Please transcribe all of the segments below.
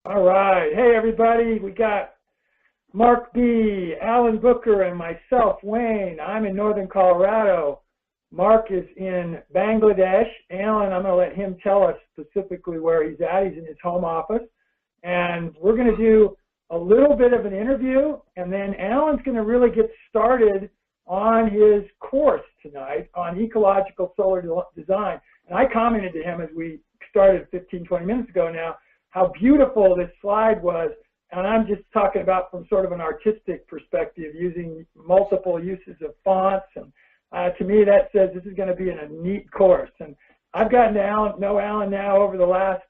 All right. Hey, everybody. We got Mark B., Alan Booker, and myself, Wayne. I'm in northern Colorado. Mark is in Bangladesh. Alan, I'm going to let him tell us specifically where he's at. He's in his home office. And we're going to do a little bit of an interview, and then Alan's going to really get started on his course tonight on ecological solar design. And I commented to him as we started 15, 20 minutes ago now, how beautiful this slide was. And I'm just talking about from sort of an artistic perspective, using multiple uses of fonts. And to me, that says this is going to be a neat course. And I've gotten to know Alan now over the last,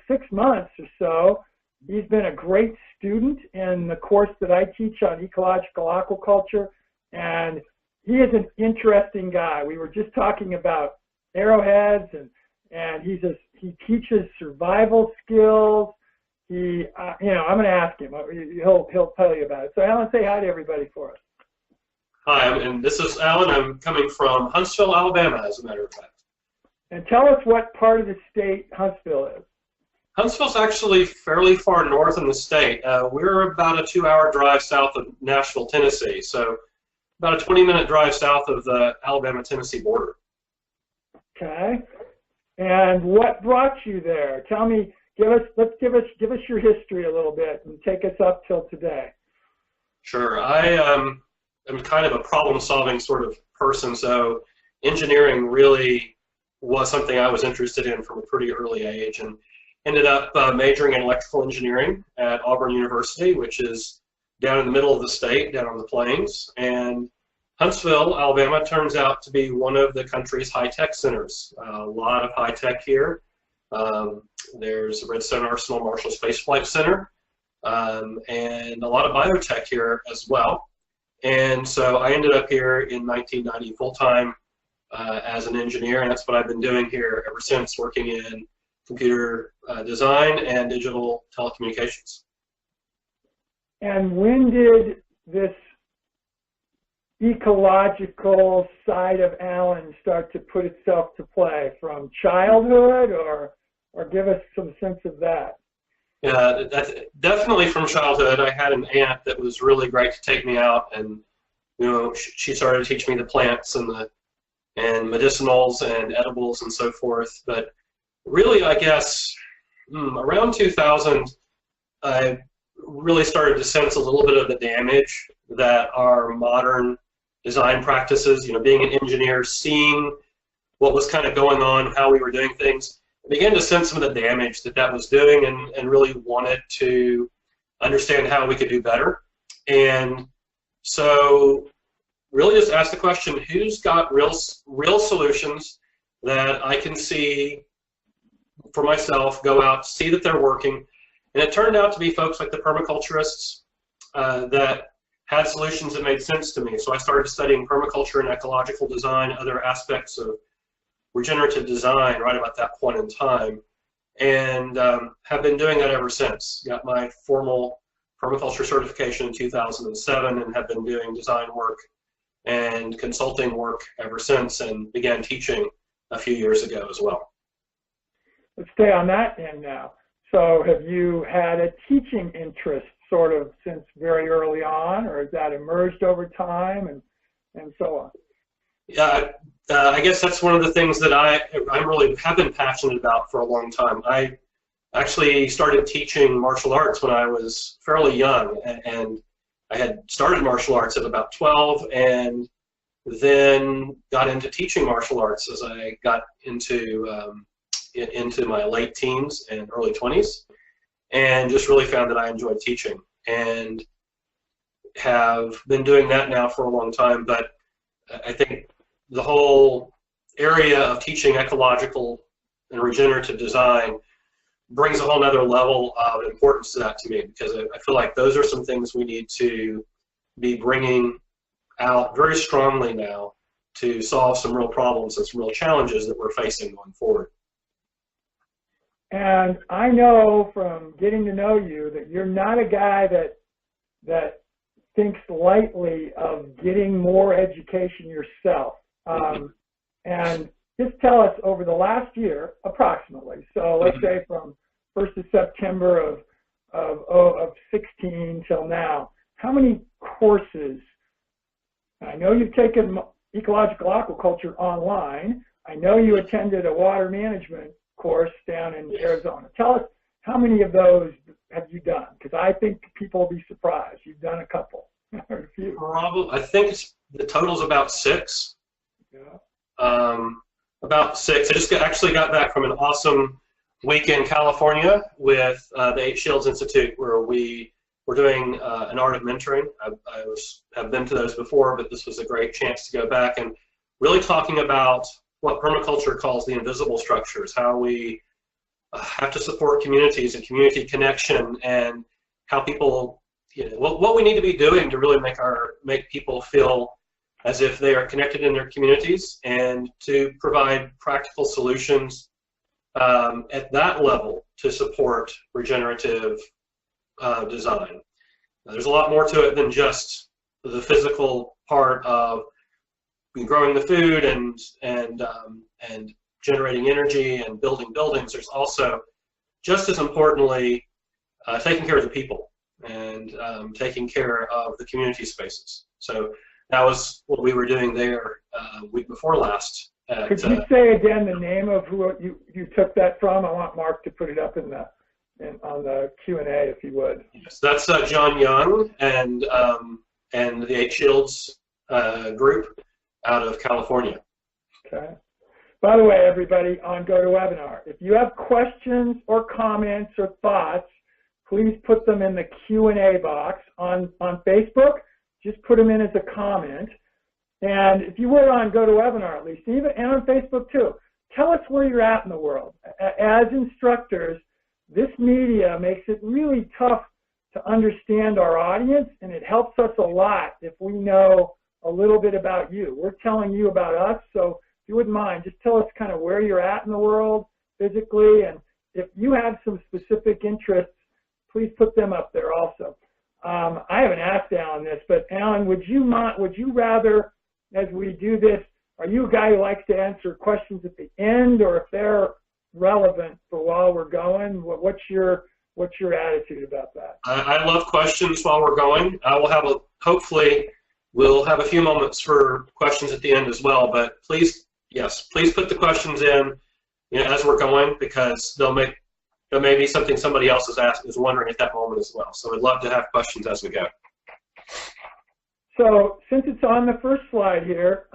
6 months or so. He's been a great student in the course that I teach on ecological aquaculture. And he is an interesting guy. We were just talking about arrowheads, and he teaches survival skills. I'm going to ask him. He'll tell you about it. So, Alan, say hi to everybody for us. Hi, and this is Alan. I'm coming from Huntsville, Alabama, as a matter of fact. And tell us what part of the state Huntsville is. Huntsville's actually fairly far north in the state. We're about a 2-hour drive south of Nashville, Tennessee. So about a 20-minute drive south of the Alabama-Tennessee border. Okay. And what brought you there? Tell me. Give us your history a little bit and take us up till today. Sure. I am kind of a problem-solving sort of person, so engineering really was something I was interested in from a pretty early age, and ended up majoring in electrical engineering at Auburn University, which is down in the middle of the state, down on the plains. And Huntsville, Alabama, turns out to be one of the country's high-tech centers. A lot of high-tech here. There's the Redstone Arsenal Marshall Space Flight Center, and a lot of biotech here as well. And so I ended up here in 1990 full-time as an engineer, and that's what I've been doing here ever since, working in computer design and digital telecommunications. And when did this ecological side of Alan start to put itself to play? From childhood, or give us some sense of that? Yeah, that's definitely from childhood. I had an aunt that was really great to take me out, and she started to teach me the plants and medicinals and edibles and so forth. But really, I guess around 2000, I really started to sense a little bit of the damage that our modern design practices, being an engineer, seeing what was kind of going on, how we were doing things, I began to sense some of the damage that was doing, and really wanted to understand how we could do better. And so really just asked the question, who's got real solutions that I can see for myself, go out, see that they're working. And it turned out to be folks like the permaculturists that had solutions that made sense to me. So I started studying permaculture and ecological design, other aspects of regenerative design right about that point in time, and have been doing that ever since. Got my formal permaculture certification in 2007 and have been doing design work and consulting work ever since, and began teaching a few years ago as well. Let's stay on that end now. So have you had a teaching interest sort of since very early on, or has that emerged over time, and so on? Yeah, I guess that's one of the things that I really have been passionate about for a long time. I actually started teaching martial arts when I was fairly young, and I had started martial arts at about 12, and then got into teaching martial arts as I got into my late teens and early 20s, and just really found that I enjoyed teaching, and have been doing that now for a long time. But I think the whole area of teaching ecological and regenerative design brings a whole nother level of importance to that to me, because I feel like those are some things we need to be bringing out very strongly now to solve some real problems and some real challenges that we're facing going forward. And I know from getting to know you that you're not a guy that thinks lightly of getting more education yourself. And just tell us, over the last year, approximately, so let's say from 1st of September of 16 till now, how many courses? I know you've taken ecological aquaculture online. I know you attended a water management course down in Arizona. Tell us, how many of those have you done? Because I think people will be surprised. You've done a couple. Or a few. Probably, I think the total's about 6. Yeah. About 6. I just actually got back from an awesome week in California with the 8 Shields Institute, where we were doing an art of mentoring. Have been to those before, but this was a great chance to go back and really talking about what permaculture calls the invisible structures, how we have to support communities and community connection, and how people, what we need to be doing to really make people feel as if they are connected in their communities, and to provide practical solutions at that level to support regenerative design. There's a lot more to it than just the physical part of growing the food and generating energy and building buildings. There's also, just as importantly, taking care of the people and taking care of the community spaces. So that was what we were doing there week before last. Could you say again the name of who you took that from? I want Mark to put it up on the Q&A, if you would. Yes, that's John Young and the 8 Shields group out of California. Okay. By the way, everybody on GoToWebinar, if you have questions or comments or thoughts, please put them in the Q&A box on Facebook. Just put them in as a comment. And if you were on GoToWebinar at least, and on Facebook too, tell us where you're at in the world. As instructors, this media makes it really tough to understand our audience, and it helps us a lot if we know a little bit about you. We're telling you about us, so if you wouldn't mind, just tell us kind of where you're at in the world physically, and if you have some specific interests, please put them up there also. I haven't asked Alan this, but Alan, would you rather, as we do this, are you a guy who likes to answer questions at the end, or if they're relevant for while we're going? What's your attitude about that? I love questions while we're going. I will have hopefully we'll have a few moments for questions at the end as well, but please put the questions in, as we're going, because there may be something somebody else is wondering at that moment as well. So we'd love to have questions as we go. So since it's on the first slide here,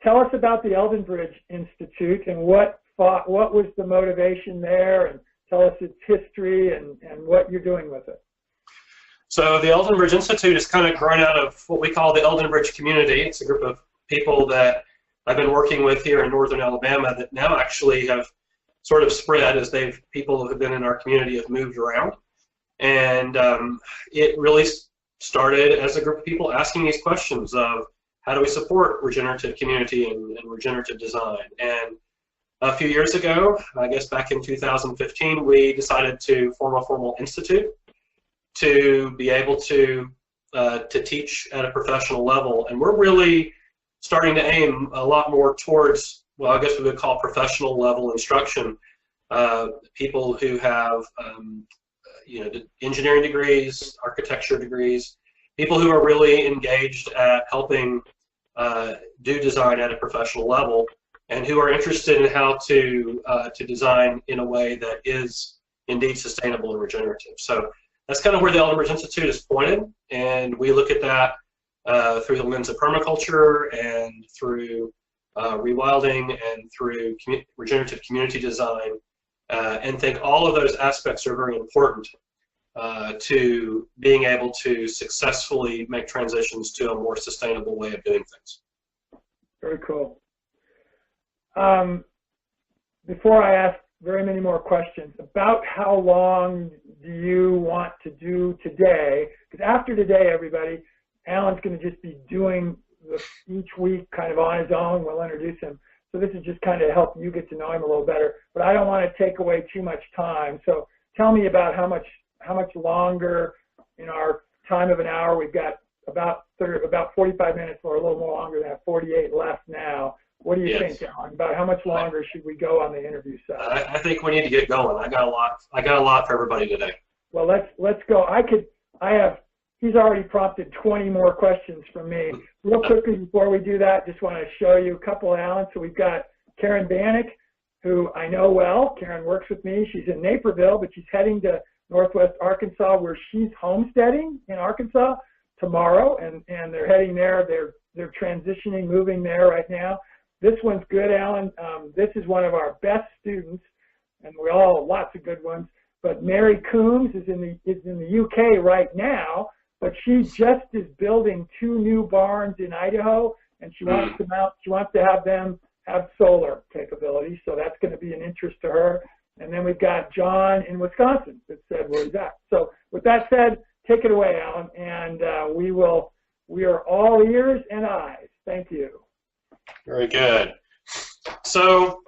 tell us about the Eldonbridge Institute and what was the motivation there, and tell us its history and what you're doing with it. So the Eldonbridge Institute is kind of grown out of what we call the Eldonbridge community. It's a group of people that I've been working with here in northern Alabama that now actually have sort of spread as people who have been in our community have moved around. And it really started as a group of people asking these questions of how do we support regenerative community and regenerative design. And a few years ago, I guess back in 2015, we decided to form a formal institute to be able to teach at a professional level. And we're really starting to aim a lot more towards, well, I guess we would call professional level instruction. People who have engineering degrees, architecture degrees, people who are really engaged at helping do design at a professional level, and who are interested in how to design in a way that is indeed sustainable and regenerative. So that's kind of where the Eldonbridge Institute is pointed, and we look at that through the lens of permaculture and through rewilding and through regenerative community design, and think all of those aspects are very important to being able to successfully make transitions to a more sustainable way of doing things. Very cool. Before I ask very many more questions, about how long do you want to do today? Because after today, everybody, Alan's going to just be doing each week kind of on his own. We'll introduce him. So this is just kind of help you get to know him a little better. But I don't want to take away too much time. So tell me about how much longer in our time of an hour. We've got about 45 minutes or a little more longer than that, 48 left now. What do you Yes. think, Alan, about how much longer should we go on the interview side? I think we need to get going. I got a lot for everybody today. Well, let's go. He's already prompted 20 more questions from me. Real quickly before we do that, just want to show you a couple, Alan. So we've got Karen Bannock, who I know well. Karen works with me. She's in Naperville, but she's heading to Northwest Arkansas, where she's homesteading in Arkansas tomorrow, and they're heading there. They're transitioning, moving there right now. This one's good, Alan. This is one of our best students, and we all have lots of good ones. But Mary Coombs is in the UK right now, but she just is building 2 new barns in Idaho, and she wants to have them have solar capability. So that's going to be an interest to her. And then we've got John in Wisconsin that said where he's at. So with that said, take it away, Alan, and we are all ears and eyes. Thank you. Very good. So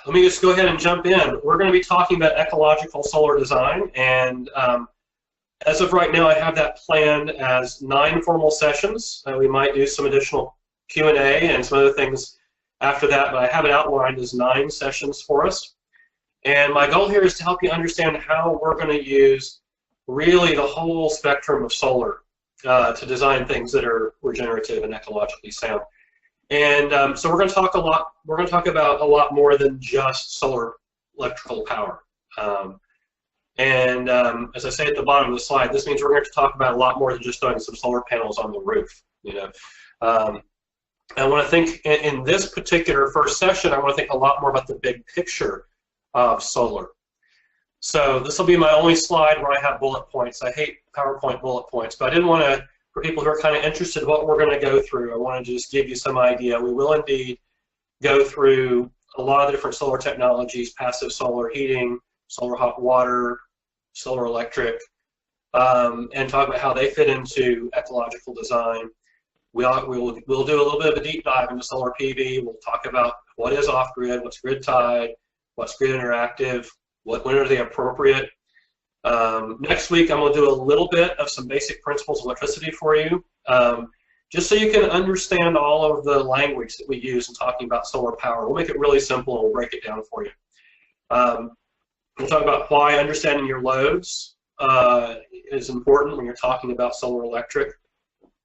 let me just go ahead and jump in. We're going to be talking about ecological solar design, and as of right now, I have that planned as 9 formal sessions. We might do some additional Q&A and some other things after that, but I have it outlined as 9 sessions for us. And my goal here is to help you understand how we're going to use really the whole spectrum of solar to design things that are regenerative and ecologically sound. And so we're going to talk about a lot more than just solar electrical power. As I say at the bottom of the slide, this means we're going to talk about a lot more than just throwing some solar panels on the roof. I want to think in this particular first session, I want to think a lot more about the big picture of solar. So this will be my only slide where I have bullet points. I hate PowerPoint bullet points, but I didn't want to, for people who are kind of interested in what we're going to go through, I wanted to just give you some idea. We will indeed go through a lot of different solar technologies: passive solar heating, solar hot water, solar electric, and talk about how they fit into ecological design. We'll do a little bit of a deep dive into solar PV. We'll talk about what is off-grid, what's grid-tied, what's grid interactive, when are they appropriate. Next week, I'm going to do a little bit of some basic principles of electricity for you, just so you can understand all of the language that we use in talking about solar power. We'll make it really simple and we'll break it down for you. We'll talk about why understanding your loads is important when you're talking about solar electric.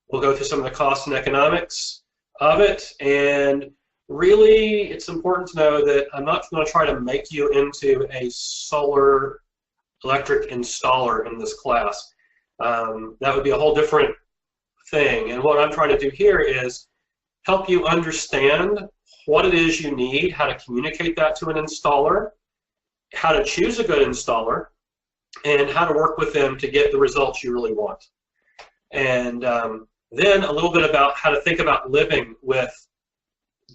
We'll go through some of the costs and economics of it, and really it's important to know that I'm not going to try to make you into a solar electric installer in this class. That would be a whole different thing, and what I'm trying to do here is help you understand what it is you need, how to communicate that to an installer, how to choose a good installer, and how to work with them to get the results you really want. And then a little bit about how to think about living with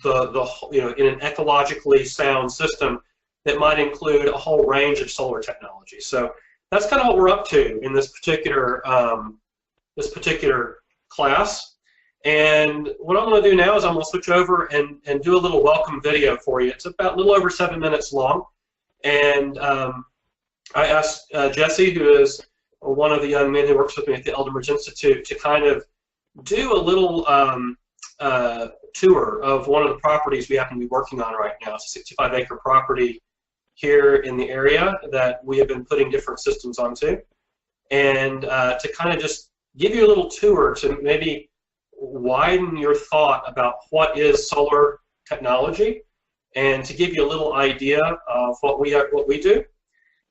in an ecologically sound system that might include a whole range of solar technology. So that's kind of what we're up to in this particular class. And what I'm going to do now is I'm going to switch over and do a little welcome video for you. It's about a little over 7 minutes long. And I asked Jesse, who is one of the young men who works with me at the Eldenbridge Institute, to kind of do a little tour of one of the properties we happen to be working on right now. It's a 65-acre property here in the area that we have been putting different systems onto, and to kind of just give you a little tour to maybe widen your thought about what is solar technology, and to give you a little idea of what we do.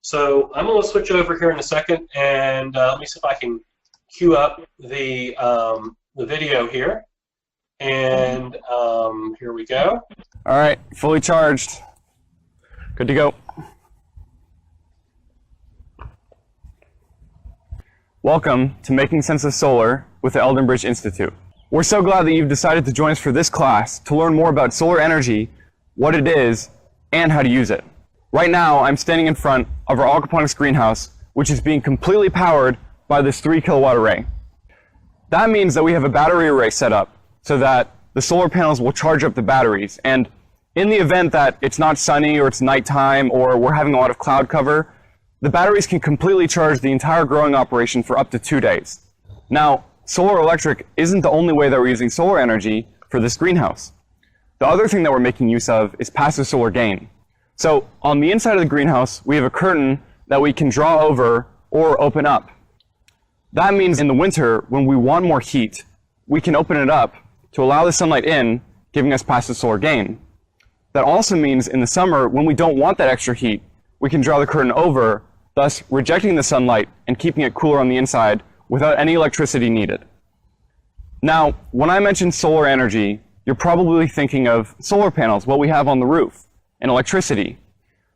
So I'm going to switch over here in a second, and let me see if I can queue up the video here. And here we go. All right, fully charged. Good to go. Welcome to Making Sense of Solar with the Eldenbridge Institute. We're so glad that you've decided to join us for this class to learn more about solar energy, what it is, and how to use it. Right now, I'm standing in front of our aquaponics greenhouse, which is being completely powered by this 3-kilowatt array. That means that we have a battery array set up so that the solar panels will charge up the batteries. And in the event that it's not sunny or it's nighttime or we're having a lot of cloud cover, the batteries can completely charge the entire growing operation for up to 2 days. Now, solar electric isn't the only way that we're using solar energy for this greenhouse. The other thing that we're making use of is passive solar gain. So on the inside of the greenhouse, we have a curtain that we can draw over or open up. That means in the winter, when we want more heat, we can open it up to allow the sunlight in, giving us passive solar gain. That also means in the summer, when we don't want that extra heat, we can draw the curtain over, thus rejecting the sunlight and keeping it cooler on the inside without any electricity needed. Now, when I mention solar energy, you're probably thinking of solar panels, what we have on the roof, and electricity.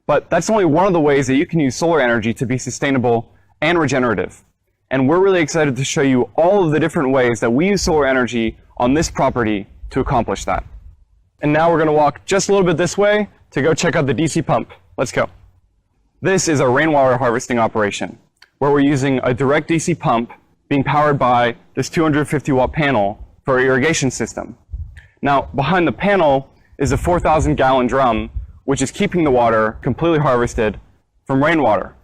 But that's only one of the ways that you can use solar energy to be sustainable and regenerative. And we're really excited to show you all of the different ways that we use solar energy on this property to accomplish that. And now we're going to walk just a little bit this way to go check out the DC pump. Let's go. This is a rainwater harvesting operation where we're using a direct DC pump being powered by this 250 watt panel for our irrigation system. Now, behind the panel is a 4,000 gallon drum, which is keeping the water completely harvested from rainwater.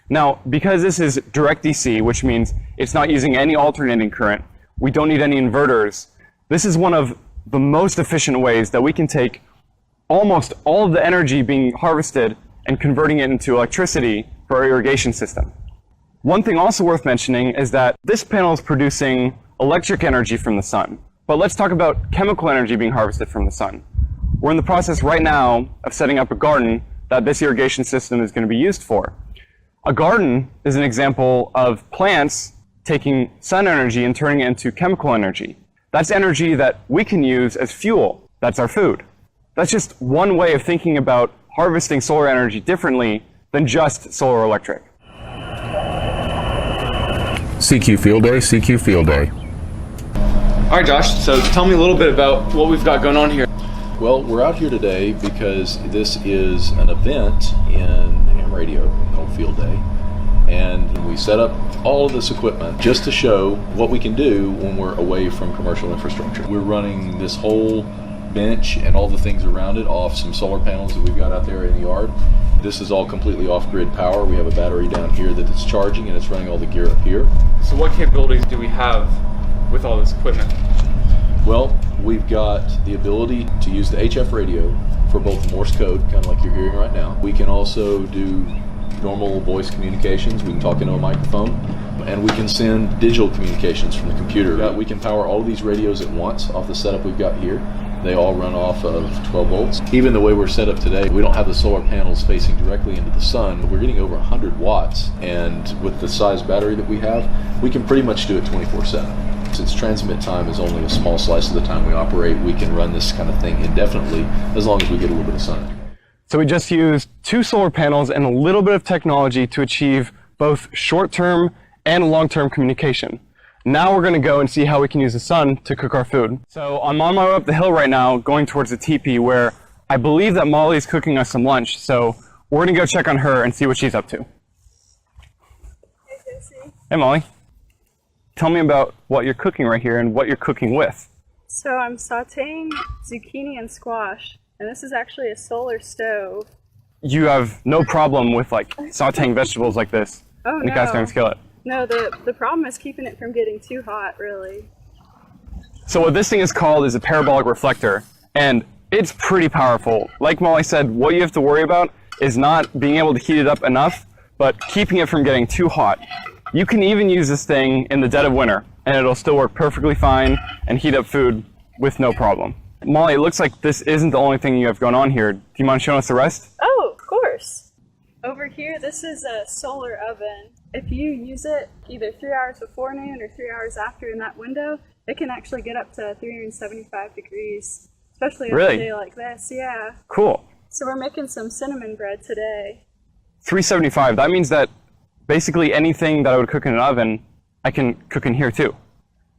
Now, because this is direct DC, which means it's not using any alternating current, we don't need any inverters, this is one of the most efficient ways that we can take almost all of the energy being harvested and converting it into electricity for our irrigation system. One thing also worth mentioning is that this panel is producing electric energy from the sun. But let's talk about chemical energy being harvested from the sun. We're in the process right now of setting up a garden that this irrigation system is going to be used for. A garden is an example of plants taking sun energy and turning it into chemical energy. That's energy that we can use as fuel. That's our food. That's just one way of thinking about harvesting solar energy differently than just solar or electric. CQ Field Day, CQ Field Day. All right, Josh, so tell me a little bit about what we've got going on here. Well, we're out here today because this is an event in ham radio called Field Day. And we set up all of this equipment just to show what we can do when we're away from commercial infrastructure. We're running this whole bench and all the things around it off some solar panels that we've got out there in the yard. This is all completely off-grid power. We have a battery down here that it's charging and it's running all the gear up here. So what capabilities do we have with all this equipment? Well, we've got the ability to use the HF radio for both Morse code, kind of like you're hearing right now. We can also do normal voice communications. We can talk into a microphone, and we can send digital communications from the computer. We can power all of these radios at once off the setup we've got here. They all run off of 12 volts. Even the way we're set up today, we don't have the solar panels facing directly into the sun, but we're getting over 100 watts. And with the size battery that we have, we can pretty much do it 24/7. Since transmit time is only a small slice of the time we operate, we can run this kind of thing indefinitely as long as we get a little bit of sun. So we just used 2 solar panels and a little bit of technology to achieve both short-term and long-term communication. Now we're going to go and see how we can use the sun to cook our food. So I'm on my way up the hill right now, going towards the teepee, where I believe that Molly is cooking us some lunch. So we're going to go check on her and see what she's up to. Hey, Josie. Hey, Molly. Tell me about what you're cooking right here and what you're cooking with. So I'm sauteing zucchini and squash, and this is actually a solar stove. You have no problem with like sauteing vegetables like this in a cast iron skillet. No, the problem is keeping it from getting too hot, really. So what this thing is called is a parabolic reflector, and it's pretty powerful. Like Molly said, what you have to worry about is not being able to heat it up enough, but keeping it from getting too hot. You can even use this thing in the dead of winter, and it'll still work perfectly fine and heat up food with no problem. Molly, it looks like this isn't the only thing you have going on here. Do you mind showing us the rest? Oh, of course. Over here, this is a solar oven. If you use it either 3 hours before noon or 3 hours after in that window, it can actually get up to 375 degrees, especially on a day like this. Yeah. Cool. So we're making some cinnamon bread today. 375, that means that basically anything that I would cook in an oven, I can cook in here too.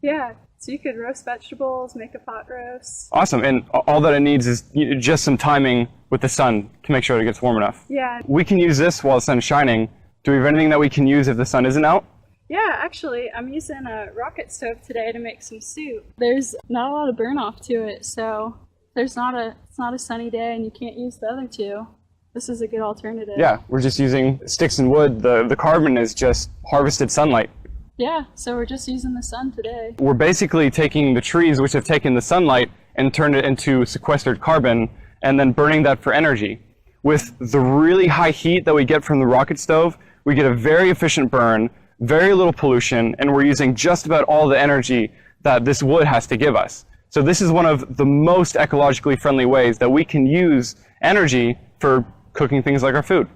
Yeah, so you could roast vegetables, make a pot roast. Awesome, and all that it needs is just some timing with the sun to make sure it gets warm enough. Yeah. We can use this while the sun's shining. Do we have anything that we can use if the sun isn't out? Yeah, actually, I'm using a rocket stove today to make some soup. There's not a lot of burn off to it, so it's not a sunny day and you can't use the other two. This is a good alternative. Yeah, we're just using sticks and wood. The carbon is just harvested sunlight. Yeah, so we're just using the sun today. We're basically taking the trees which have taken the sunlight and turn it into sequestered carbon and then burning that for energy. With the really high heat that we get from the rocket stove, we get a very efficient burn, very little pollution, and we're using just about all the energy that this wood has to give us. So this is one of the most ecologically friendly ways that we can use energy for cooking things like our food.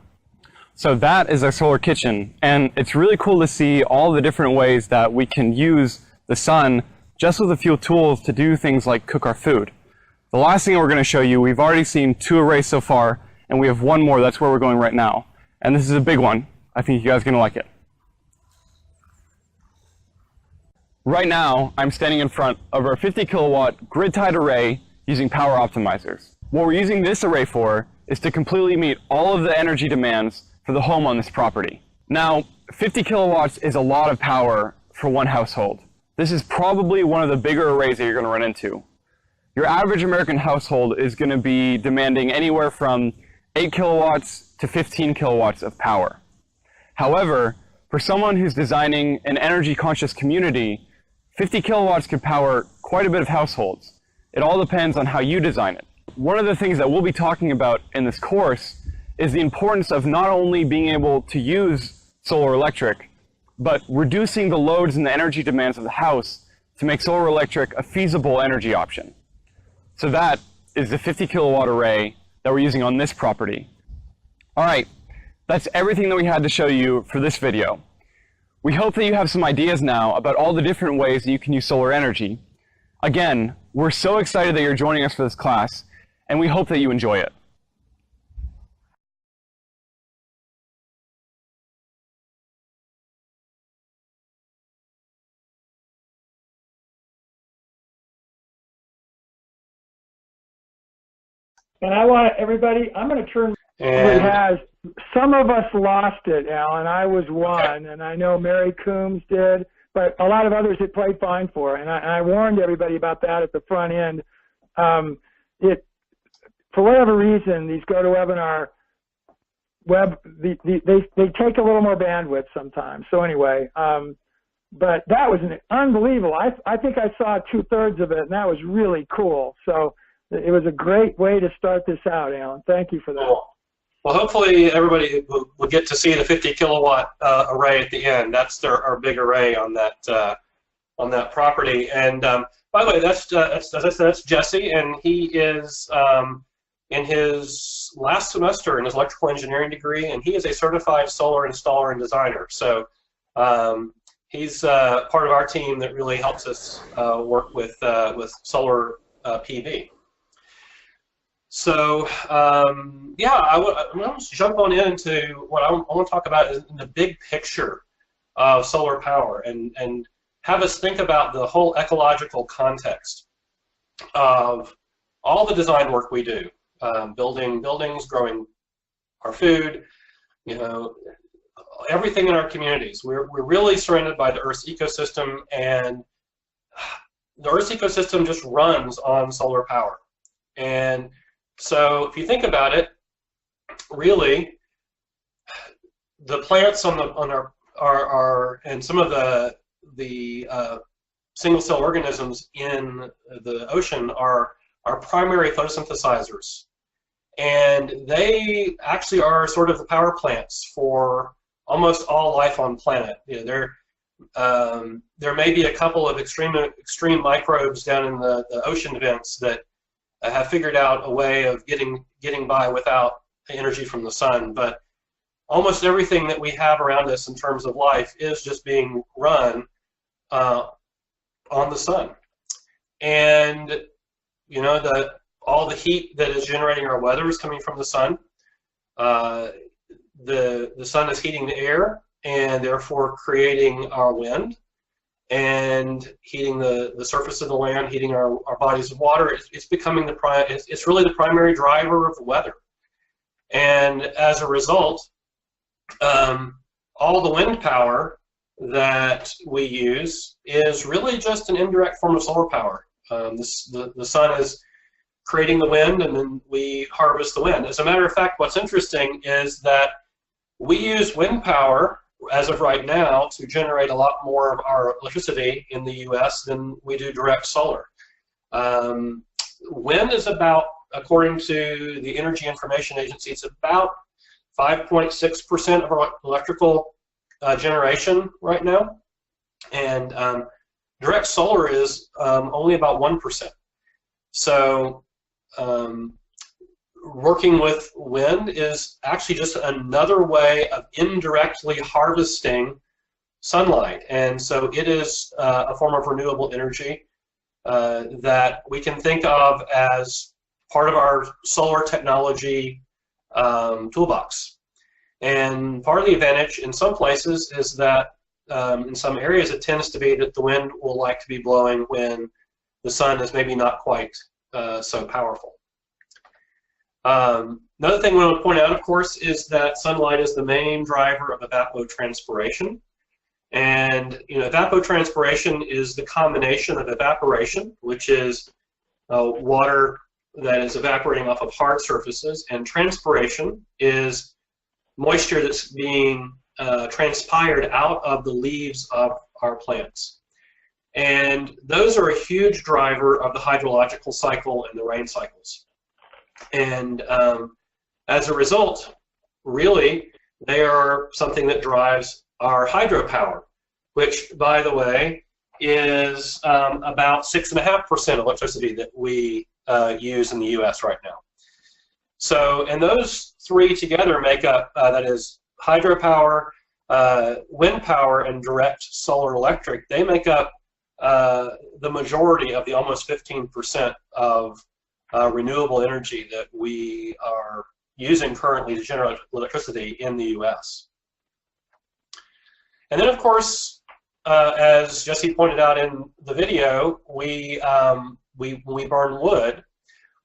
So that is our solar kitchen, and it's really cool to see all the different ways that we can use the sun just with a few tools to do things like cook our food. The last thing we're going to show you, we've already seen 2 arrays so far, and we have 1 more. That's where we're going right now. And this is a big one. I think you guys are going to like it. Right now, I'm standing in front of our 50 kilowatt grid-tied array using power optimizers. What we're using this array for is to completely meet all of the energy demands for the home on this property. Now, 50 kilowatts is a lot of power for one household. This is probably one of the bigger arrays that you're going to run into. Your average American household is going to be demanding anywhere from 8 kilowatts to 15 kilowatts of power. However, for someone who's designing an energy-conscious community, 50 kilowatts could power quite a bit of households. It all depends on how you design it. One of the things that we'll be talking about in this course is the importance of not only being able to use solar electric, but reducing the loads and the energy demands of the house to make solar electric a feasible energy option. So that is the 50 kilowatt array that we're using on this property. All right, that's everything that we had to show you for this video. We hope that you have some ideas now about all the different ways that you can use solar energy. Again, we're so excited that you're joining us for this class, and we hope that you enjoy it. And I want everybody, I'm going to turn, it has, some of us lost it, Alan. I was one, and I know Mary Coombs did, but a lot of others it played fine for. And I warned everybody about that at the front end. For whatever reason, these GoToWebinar they take a little more bandwidth sometimes. So anyway, but that was unbelievable. I think I saw 2/3 of it, and that was really cool. So it was a great way to start this out, Alan. Thank you for that. Cool. Well, hopefully everybody will get to see the 50 kilowatt array at the end. That's our big array on that property. And by the way, that's as I said, that's Jesse, and he is in his last semester in his electrical engineering degree, and he is a certified solar installer and designer. So he's part of our team that really helps us work with solar PV. So yeah, I'm going to jump on into what I want to talk about is the big picture of solar power, and have us think about the whole ecological context of all the design work we do, building buildings, growing our food, you know, everything in our communities. We're really surrounded by the Earth's ecosystem, and the Earth's ecosystem just runs on solar power. And so if you think about it, really, the plants on our and some of the single cell organisms in the ocean are primary photosynthesizers, and they actually are sort of the power plants for almost all life on planet. You know, there may be a couple of extreme microbes down in the ocean vents that have figured out a way of getting by without energy from the sun, but almost everything that we have around us in terms of life is just being run on the sun. And you know, all the heat that is generating our weather is coming from the sun. The sun is heating the air and therefore creating our wind and heating the surface of the land, heating our bodies of water. It's becoming it's really the primary driver of the weather. And as a result, all the wind power that we use is really just an indirect form of solar power. The sun is creating the wind, and then we harvest the wind. As a matter of fact, what's interesting is that we use wind power as of right now to generate a lot more of our electricity in the U.S. than we do direct solar. wind is about, according to the Energy Information Agency, it's about 5.6% of our electrical generation right now, and direct solar is only about 1%. So working with wind is actually just another way of indirectly harvesting sunlight, and so it is a form of renewable energy that we can think of as part of our solar technology toolbox. And part of the advantage in some places is that in some areas it tends to be that the wind will like to be blowing when the sun is maybe not quite so powerful. Another thing we want to point out, of course, is that sunlight is the main driver of evapotranspiration. And evapotranspiration is the combination of evaporation, which is water that is evaporating off of hard surfaces, and transpiration is moisture that's being transpired out of the leaves of our plants. And those are a huge driver of the hydrological cycle and the rain cycles. And as a result, really, they are something that drives our hydropower, which, by the way, is about 6.5% of electricity that we use in the U.S. right now. So, and those three together make up, that is hydropower, wind power, and direct solar electric, they make up the majority of the almost 15% of renewable energy that we are using currently to generate electricity in the U.S. And then, of course, as Jesse pointed out in the video, when we burn wood,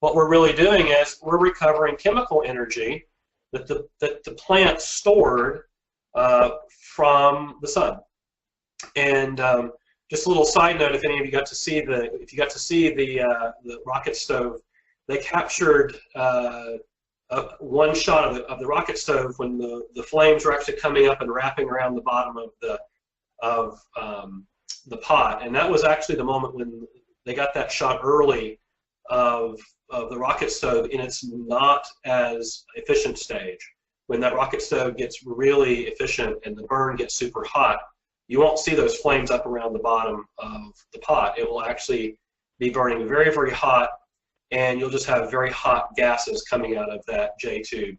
what we're really doing is we're recovering chemical energy that the plant stored from the sun. And just a little side note: if any of you got to see the rocket stove, they captured one shot of the rocket stove when the flames were actually coming up and wrapping around the bottom of the pot, and that was actually the moment when they got that shot early of the rocket stove in its not as efficient stage. When that rocket stove gets really efficient and the burn gets super hot, you won't see those flames up around the bottom of the pot. It will actually be burning very, very hot, and you'll just have very hot gases coming out of that J tube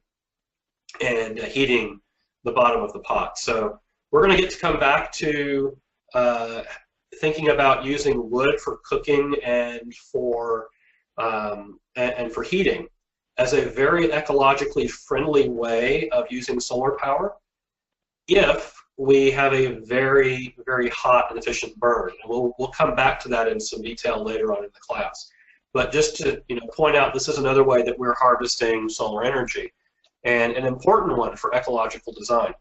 and heating the bottom of the pot. So we're going to get to come back to thinking about using wood for cooking and for heating as a very ecologically friendly way of using solar power if we have a very, very hot and efficient burn. And we'll come back to that in some detail later on in the class. But just to point out, this is another way that we're harvesting solar energy, and an important one for ecological design.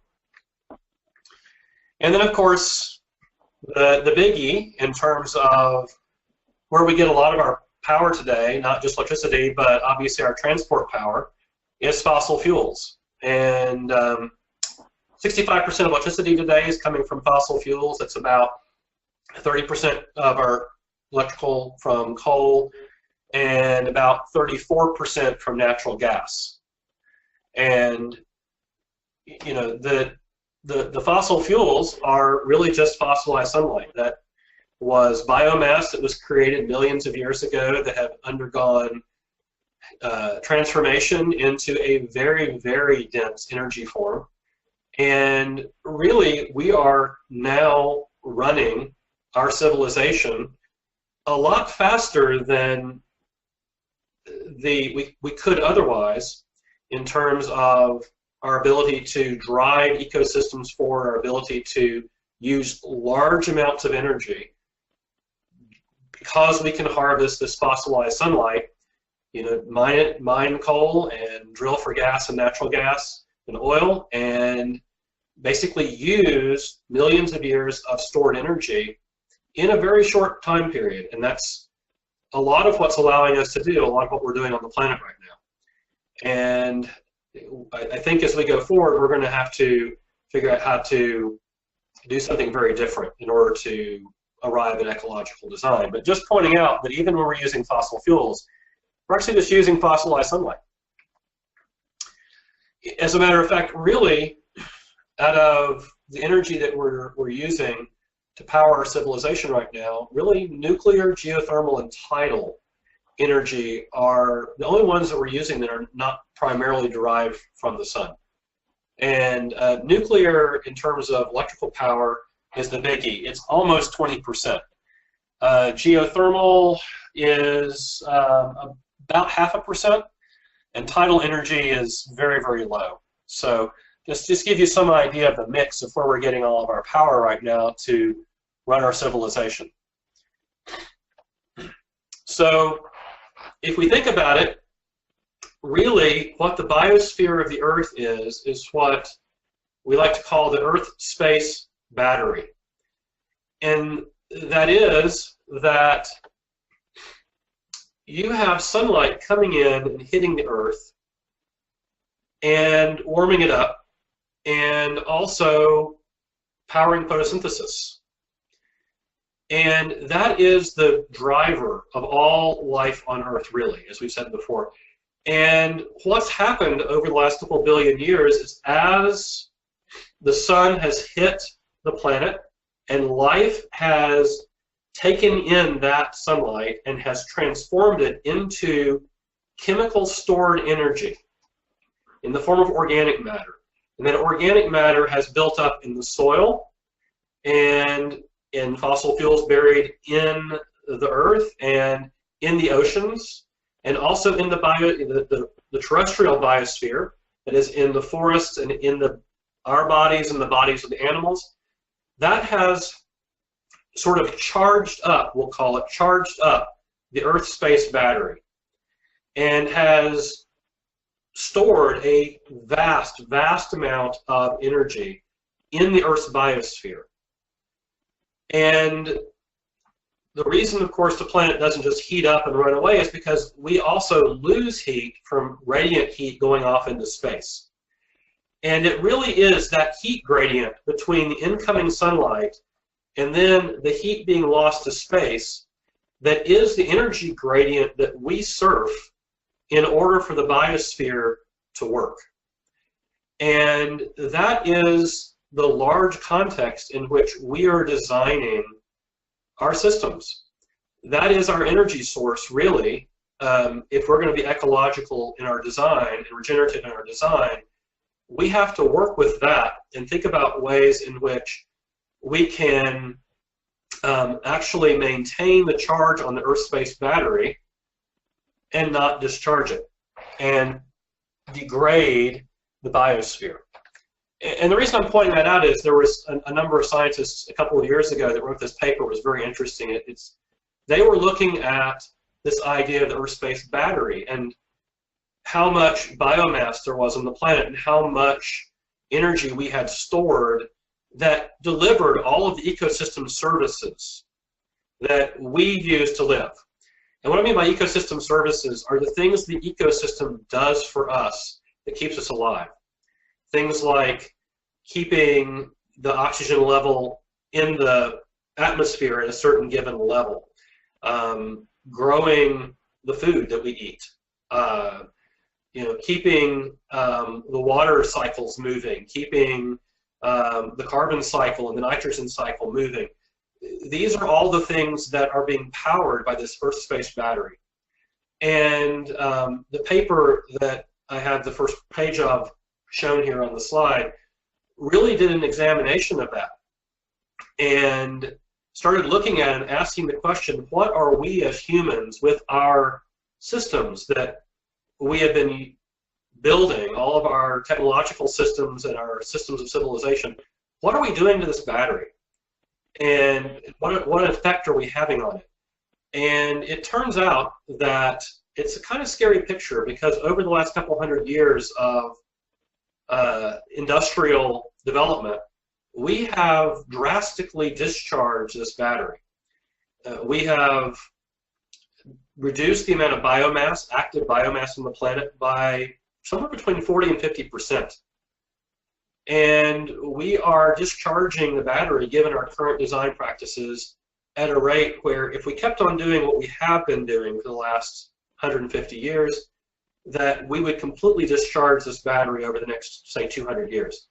And then, of course, the biggie in terms of where we get a lot of our power today, not just electricity, but obviously our transport power, is fossil fuels. And 65% of electricity today is coming from fossil fuels. That's about 30% of our electrical from coal, and about 34% from natural gas. And the fossil fuels are really just fossilized sunlight. That was biomass that was created millions of years ago that have undergone transformation into a very, very dense energy form. And really, we are now running our civilization a lot faster than we could otherwise, in terms of our ability to drive ecosystems forward, our ability to use large amounts of energy, because we can harvest this fossilized sunlight, mine coal and drill for gas and natural gas and oil, and basically use millions of years of stored energy in a very short time period. And that's a lot of what's allowing us to do a lot of what we're doing on the planet right now. And I think as we go forward, we're going to have to figure out how to do something very different in order to arrive at ecological design. But just pointing out that even when we're using fossil fuels, we're actually just using fossilized sunlight. As a matter of fact, really, out of the energy that we're using to power our civilization right now, really nuclear, geothermal, and tidal energy are the only ones that we're using that are not primarily derived from the sun. And nuclear, in terms of electrical power, is the biggie. It's almost 20%. Geothermal is about 0.5%, and tidal energy is very, very low. So just give you some idea of the mix of where we're getting all of our power right now to run our civilization. So if we think about it, really what the biosphere of the Earth is what we like to call the Earth space battery. And that is that you have sunlight coming in and hitting the Earth and warming it up, and also powering photosynthesis. And that is the driver of all life on Earth, really, as we've said before. And what's happened over the last couple billion years is as the sun has hit the planet and life has taken in that sunlight and has transformed it into chemical stored energy in the form of organic matter. And that organic matter has built up in the soil and in fossil fuels buried in the earth and in the oceans, and also in the terrestrial biosphere, that is in the forests and in our bodies and the bodies of the animals. That has sort of charged up, we'll call it, charged up the Earth space battery, and has stored a vast, vast amount of energy in the Earth's biosphere. And the reason, of course, the planet doesn't just heat up and run away is because we also lose heat from radiant heat going off into space. And it really is that heat gradient between the incoming sunlight and then the heat being lost to space that is the energy gradient that we surf in order for the biosphere to work. And that is the large context in which we are designing our systems. That is our energy source, really. If we're going to be ecological in our design and regenerative in our design, we have to work with that and think about ways in which we can actually maintain the charge on the Earth space battery and not discharge it and degrade the biosphere. And the reason I'm pointing that out is there was a number of scientists a couple of years ago that wrote this paper. It was very interesting. They were looking at this idea of the Earth space battery and how much biomass there was on the planet and how much energy we had stored that delivered all of the ecosystem services that we use to live. And what I mean by ecosystem services are the things the ecosystem does for us that keeps us alive. Things like keeping the oxygen level in the atmosphere at a certain given level, growing the food that we eat, keeping the water cycles moving, keeping the carbon cycle and the nitrogen cycle moving. These are all the things that are being powered by this Earth space battery. And the paper that I had the first page of shown here on the slide really did an examination of that and started looking at it and asking the question, what are we as humans with our systems that we have been building, all of our technological systems and our systems of civilization, what are we doing to this battery? And what effect are we having on it? And it turns out that it's a kind of scary picture because over the last couple hundred years of industrial development, we have drastically discharged this battery. We have reduced the amount of biomass, active biomass on the planet by somewhere between 40 and 50%. And we are discharging the battery, given our current design practices, at a rate where if we kept on doing what we have been doing for the last 150 years, that we would completely discharge this battery over the next, say, 200 years.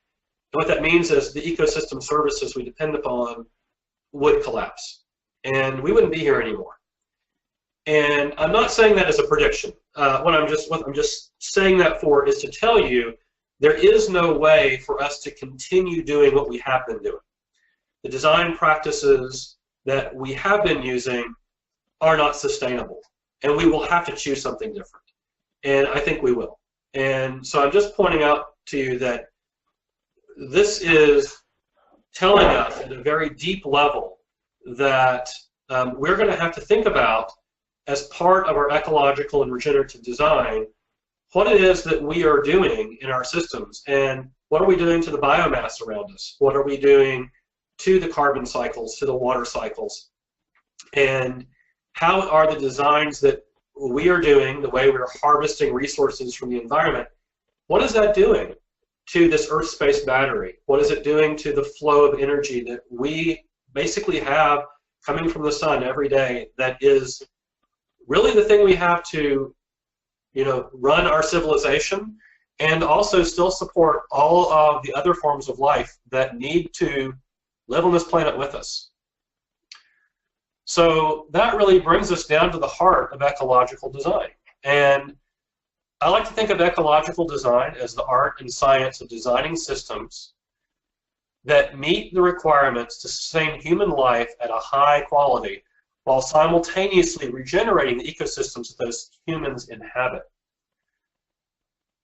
And what that means is the ecosystem services we depend upon would collapse, and we wouldn't be here anymore. And I'm not saying that as a prediction. What I'm just saying that for is to tell you there is no way for us to continue doing what we have been doing. The design practices that we have been using are not sustainable, and we will have to choose something different. And I think we will. And so I'm just pointing out to you that this is telling us at a very deep level that we're going to have to think about, as part of our ecological and regenerative design, what it is that we are doing in our systems, and what are we doing to the biomass around us? What are we doing to the carbon cycles, to the water cycles? And how are the designs that we are doing, the way we're harvesting resources from the environment, what is that doing to this Earth space battery? What is it doing to the flow of energy that we basically have coming from the sun every day, that is really the thing we have to, run our civilization, and also still support all of the other forms of life that need to live on this planet with us. So that really brings us down to the heart of ecological design. And I like to think of ecological design as the art and science of designing systems that meet the requirements to sustain human life at a high quality, while simultaneously regenerating the ecosystems that those humans inhabit.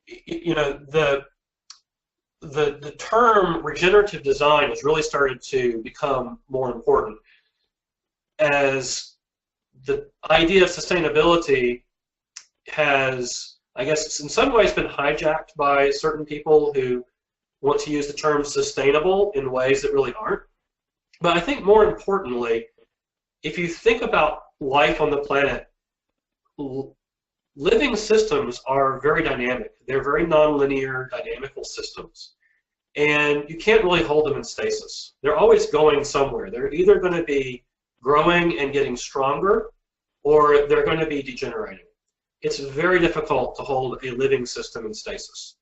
The term regenerative design has really started to become more important, as the idea of sustainability has, I guess, in some ways been hijacked by certain people who want to use the term sustainable in ways that really aren't. But I think more importantly, if you think about life on the planet, living systems are very dynamic. They're very nonlinear, dynamical systems. And you can't really hold them in stasis. They're always going somewhere. They're either going to be growing and getting stronger, or they're going to be degenerating. It's very difficult to hold a living system in stasis.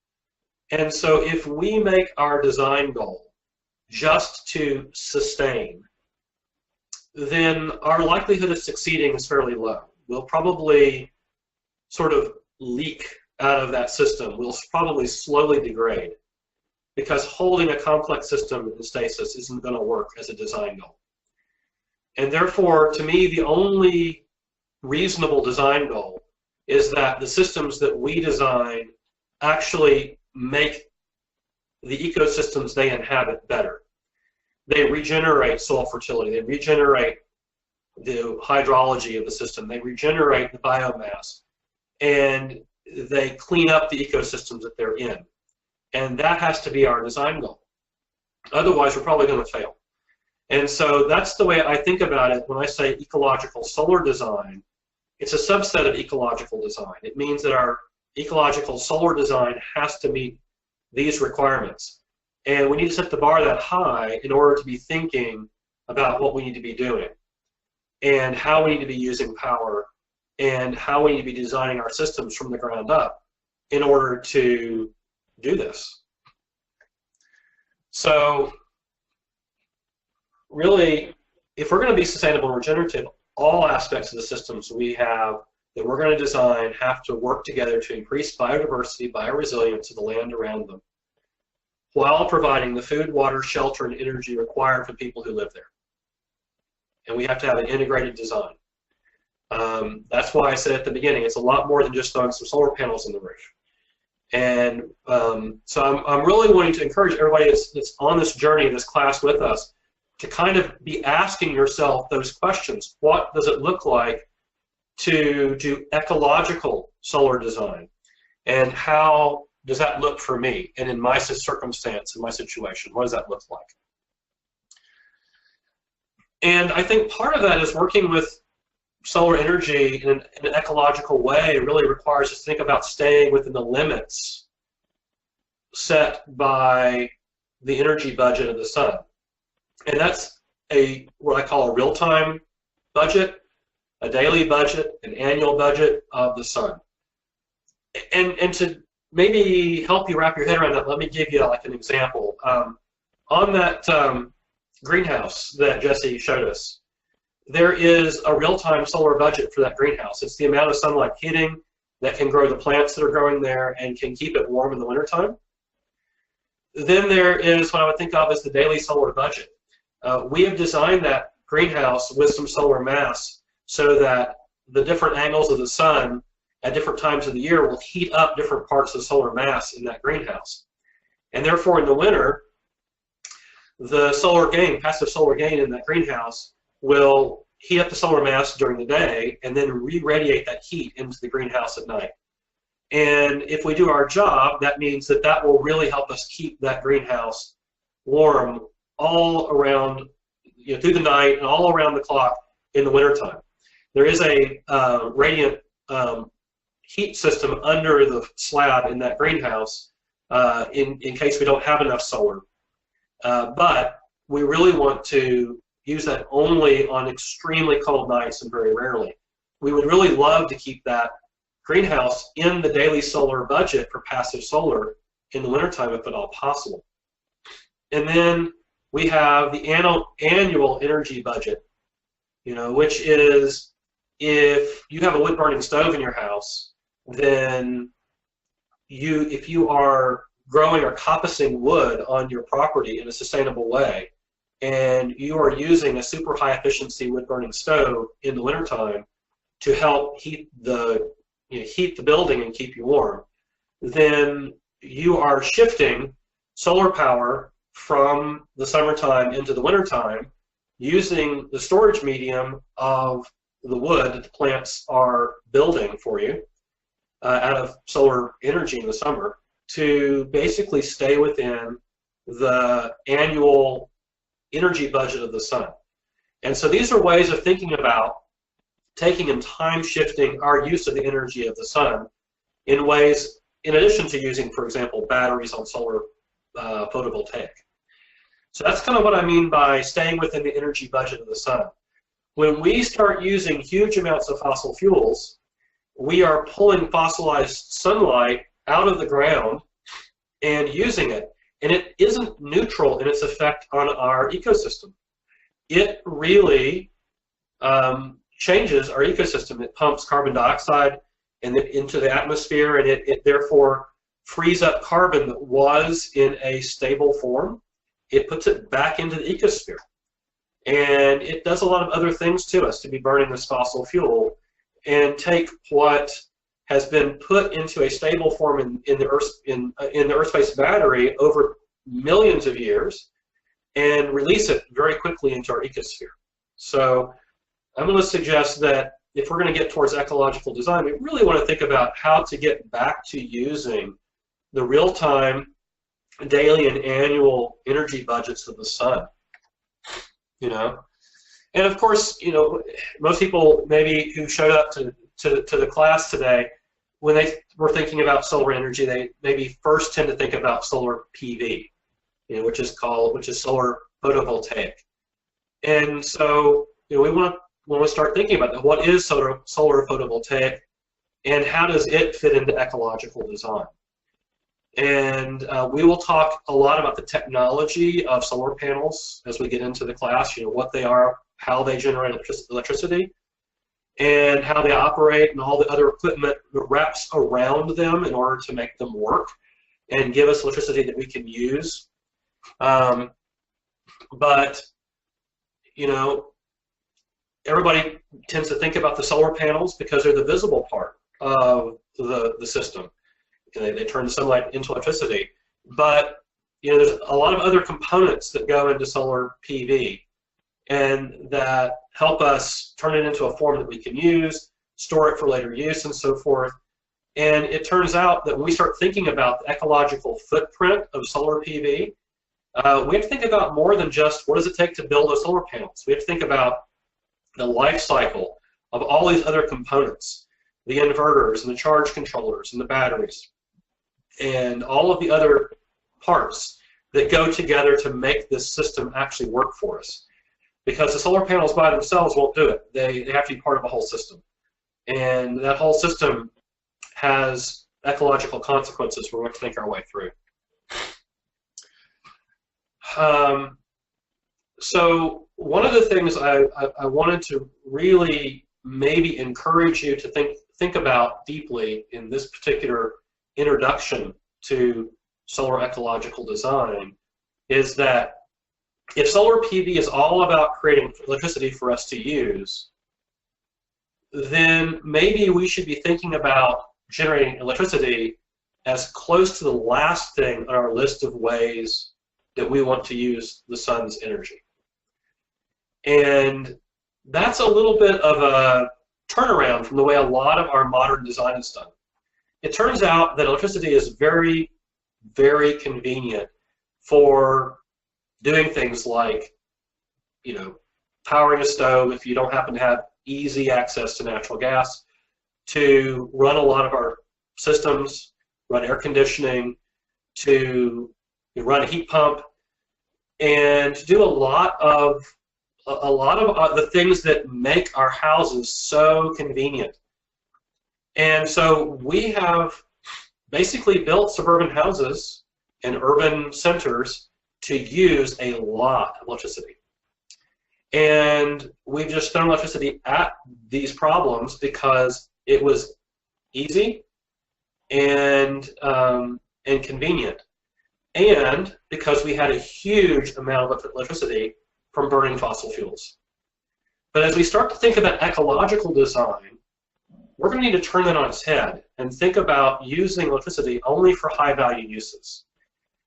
And so if we make our design goal just to sustain, then our likelihood of succeeding is fairly low. We'll probably sort of leak out of that system. We'll probably slowly degrade, because holding a complex system in stasis isn't going to work as a design goal. And therefore, to me, the only reasonable design goal is that the systems that we design actually make the ecosystems they inhabit better. They regenerate soil fertility, they regenerate the hydrology of the system, they regenerate the biomass, and they clean up the ecosystems that they're in. And that has to be our design goal. Otherwise, we're probably going to fail. And so that's the way I think about it when I say ecological solar design. It's a subset of ecological design. It means that our ecological solar design has to meet these requirements. And we need to set the bar that high in order to be thinking about what we need to be doing, and how we need to be using power, and how we need to be designing our systems from the ground up in order to do this. So really, if we're going to be sustainable and regenerative, all aspects of the systems we have that we're going to design have to work together to increase biodiversity, bioresilience of the land around them, while providing the food, water, shelter, and energy required for people who live there. And we have to have an integrated design. That's why I said at the beginning, it's a lot more than just throwing some solar panels on the roof. And so I'm really wanting to encourage everybody that's on this journey, this class with us, to kind of be asking yourself those questions. What does it look like to do ecological solar design? And how does that look for me? And in my circumstance, in my situation, what does that look like? And I think part of that is working with solar energy in an ecological way really requires us to think about staying within the limits set by the energy budget of the sun. And that's what I call a real-time budget. a daily budget, an annual budget of the sun. And to maybe help you wrap your head around that, let me give you like an example. On that greenhouse that Jesse showed us, there is a real-time solar budget for that greenhouse. It's the amount of sunlight hitting that can grow the plants that are growing there and can keep it warm in the wintertime. Then there is what I would think of as the daily solar budget. We have designed that greenhouse with some solar mass so that the different angles of the sun at different times of the year will heat up different parts of the solar mass in that greenhouse. And therefore in the winter, the solar gain, passive solar gain in that greenhouse will heat up the solar mass during the day and then re-radiate that heat into the greenhouse at night. And if we do our job, that means that that will really help us keep that greenhouse warm all around, through the night and all around the clock in the wintertime. There is a radiant heat system under the slab in that greenhouse in case we don't have enough solar. But we really want to use that only on extremely cold nights and very rarely. We would really love to keep that greenhouse in the daily solar budget for passive solar in the wintertime if at all possible. And then we have the annual energy budget, which is if you have a wood-burning stove in your house, then if you are growing or coppicing wood on your property in a sustainable way, and you are using a super high efficiency wood-burning stove in the wintertime to help heat the building and keep you warm, then you are shifting solar power from the summertime into the wintertime using the storage medium of the wood that the plants are building for you out of solar energy in the summer to basically stay within the annual energy budget of the sun. And so these are ways of thinking about taking and time shifting our use of the energy of the sun in ways, in addition to using, for example, batteries on solar photovoltaic. So that's kind of what I mean by staying within the energy budget of the sun. When we start using huge amounts of fossil fuels, we are pulling fossilized sunlight out of the ground and using it. And it isn't neutral in its effect on our ecosystem. It really changes our ecosystem. It pumps carbon dioxide into the atmosphere, and it therefore frees up carbon that was in a stable form. It puts it back into the ecosphere. And it does a lot of other things to us to be burning this fossil fuel and take what has been put into a stable form in the Earth-based battery over millions of years and release it very quickly into our ecosphere. So I'm going to suggest that if we're going to get towards ecological design, we really want to think about how to get back to using the real-time, daily, and annual energy budgets of the sun. And of course, most people maybe who showed up to the class today, when they were thinking about solar energy, they maybe first tend to think about solar PV, which is solar photovoltaic. And so, we want to start thinking about that. What is solar photovoltaic, and how does it fit into ecological design? And we will talk a lot about the technology of solar panels as we get into the class, what they are, how they generate electricity, and how they operate, and all the other equipment that wraps around them in order to make them work and give us electricity that we can use. But, everybody tends to think about the solar panels because they're the visible part of the system. They turn the sunlight into electricity. But, there's a lot of other components that go into solar PV and that help us turn it into a form that we can use, store it for later use, and so forth. And it turns out that when we start thinking about the ecological footprint of solar PV, we have to think about more than just what does it take to build those solar panels. We have to think about the life cycle of all these other components, the inverters and the charge controllers and the batteries, and all of the other parts that go together to make this system actually work for us. because the solar panels by themselves won't do it. They have to be part of a whole system. And that whole system has ecological consequences we're going to think our way through. So one of the things I wanted to really maybe encourage you to think about deeply in this particular introduction to solar ecological design is that if solar PV is all about creating electricity for us to use, then maybe we should be thinking about generating electricity as close to the last thing on our list of ways that we want to use the sun's energy. And that's a little bit of a turnaround from the way a lot of our modern design is done. It turns out that electricity is very, very convenient for doing things like, powering a stove if you don't happen to have easy access to natural gas, to run a lot of our systems, run air conditioning, to run a heat pump, and to do a lot of the things that make our houses so convenient. And so we have basically built suburban houses and urban centers to use a lot of electricity. And we've just thrown electricity at these problems because it was easy and convenient, and because we had a huge amount of electricity from burning fossil fuels. But as we start to think about ecological design, we're going to need to turn that on its head and think about using electricity only for high-value uses.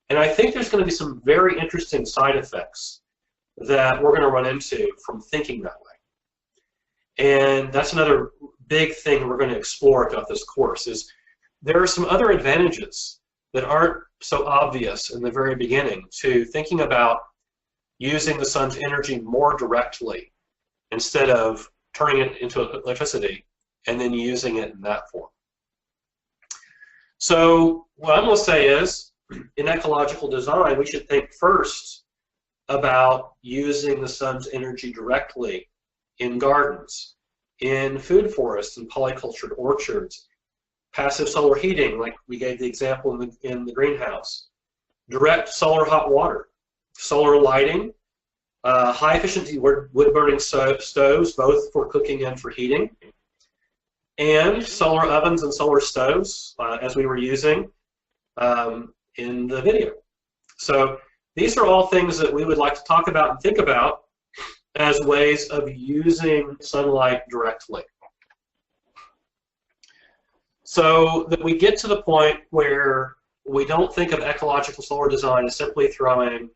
And I think there's going to be some very interesting side effects that we're going to run into from thinking that way. And that's another big thing we're going to explore throughout this course, is there are some other advantages that aren't so obvious in the very beginning to thinking about using the sun's energy more directly instead of turning it into electricity and then using it in that form. So what I'm going to say is, in ecological design, we should think first about using the sun's energy directly in gardens, in food forests and polycultured orchards, passive solar heating, like we gave the example in the greenhouse, direct solar hot water, solar lighting, high efficiency wood-burning stoves, both for cooking and for heating, and solar ovens and solar stoves, as we were using in the video. So these are all things that we would like to talk about and think about as ways of using sunlight directly. So that we get to the point where we don't think of ecological solar design as simply throwing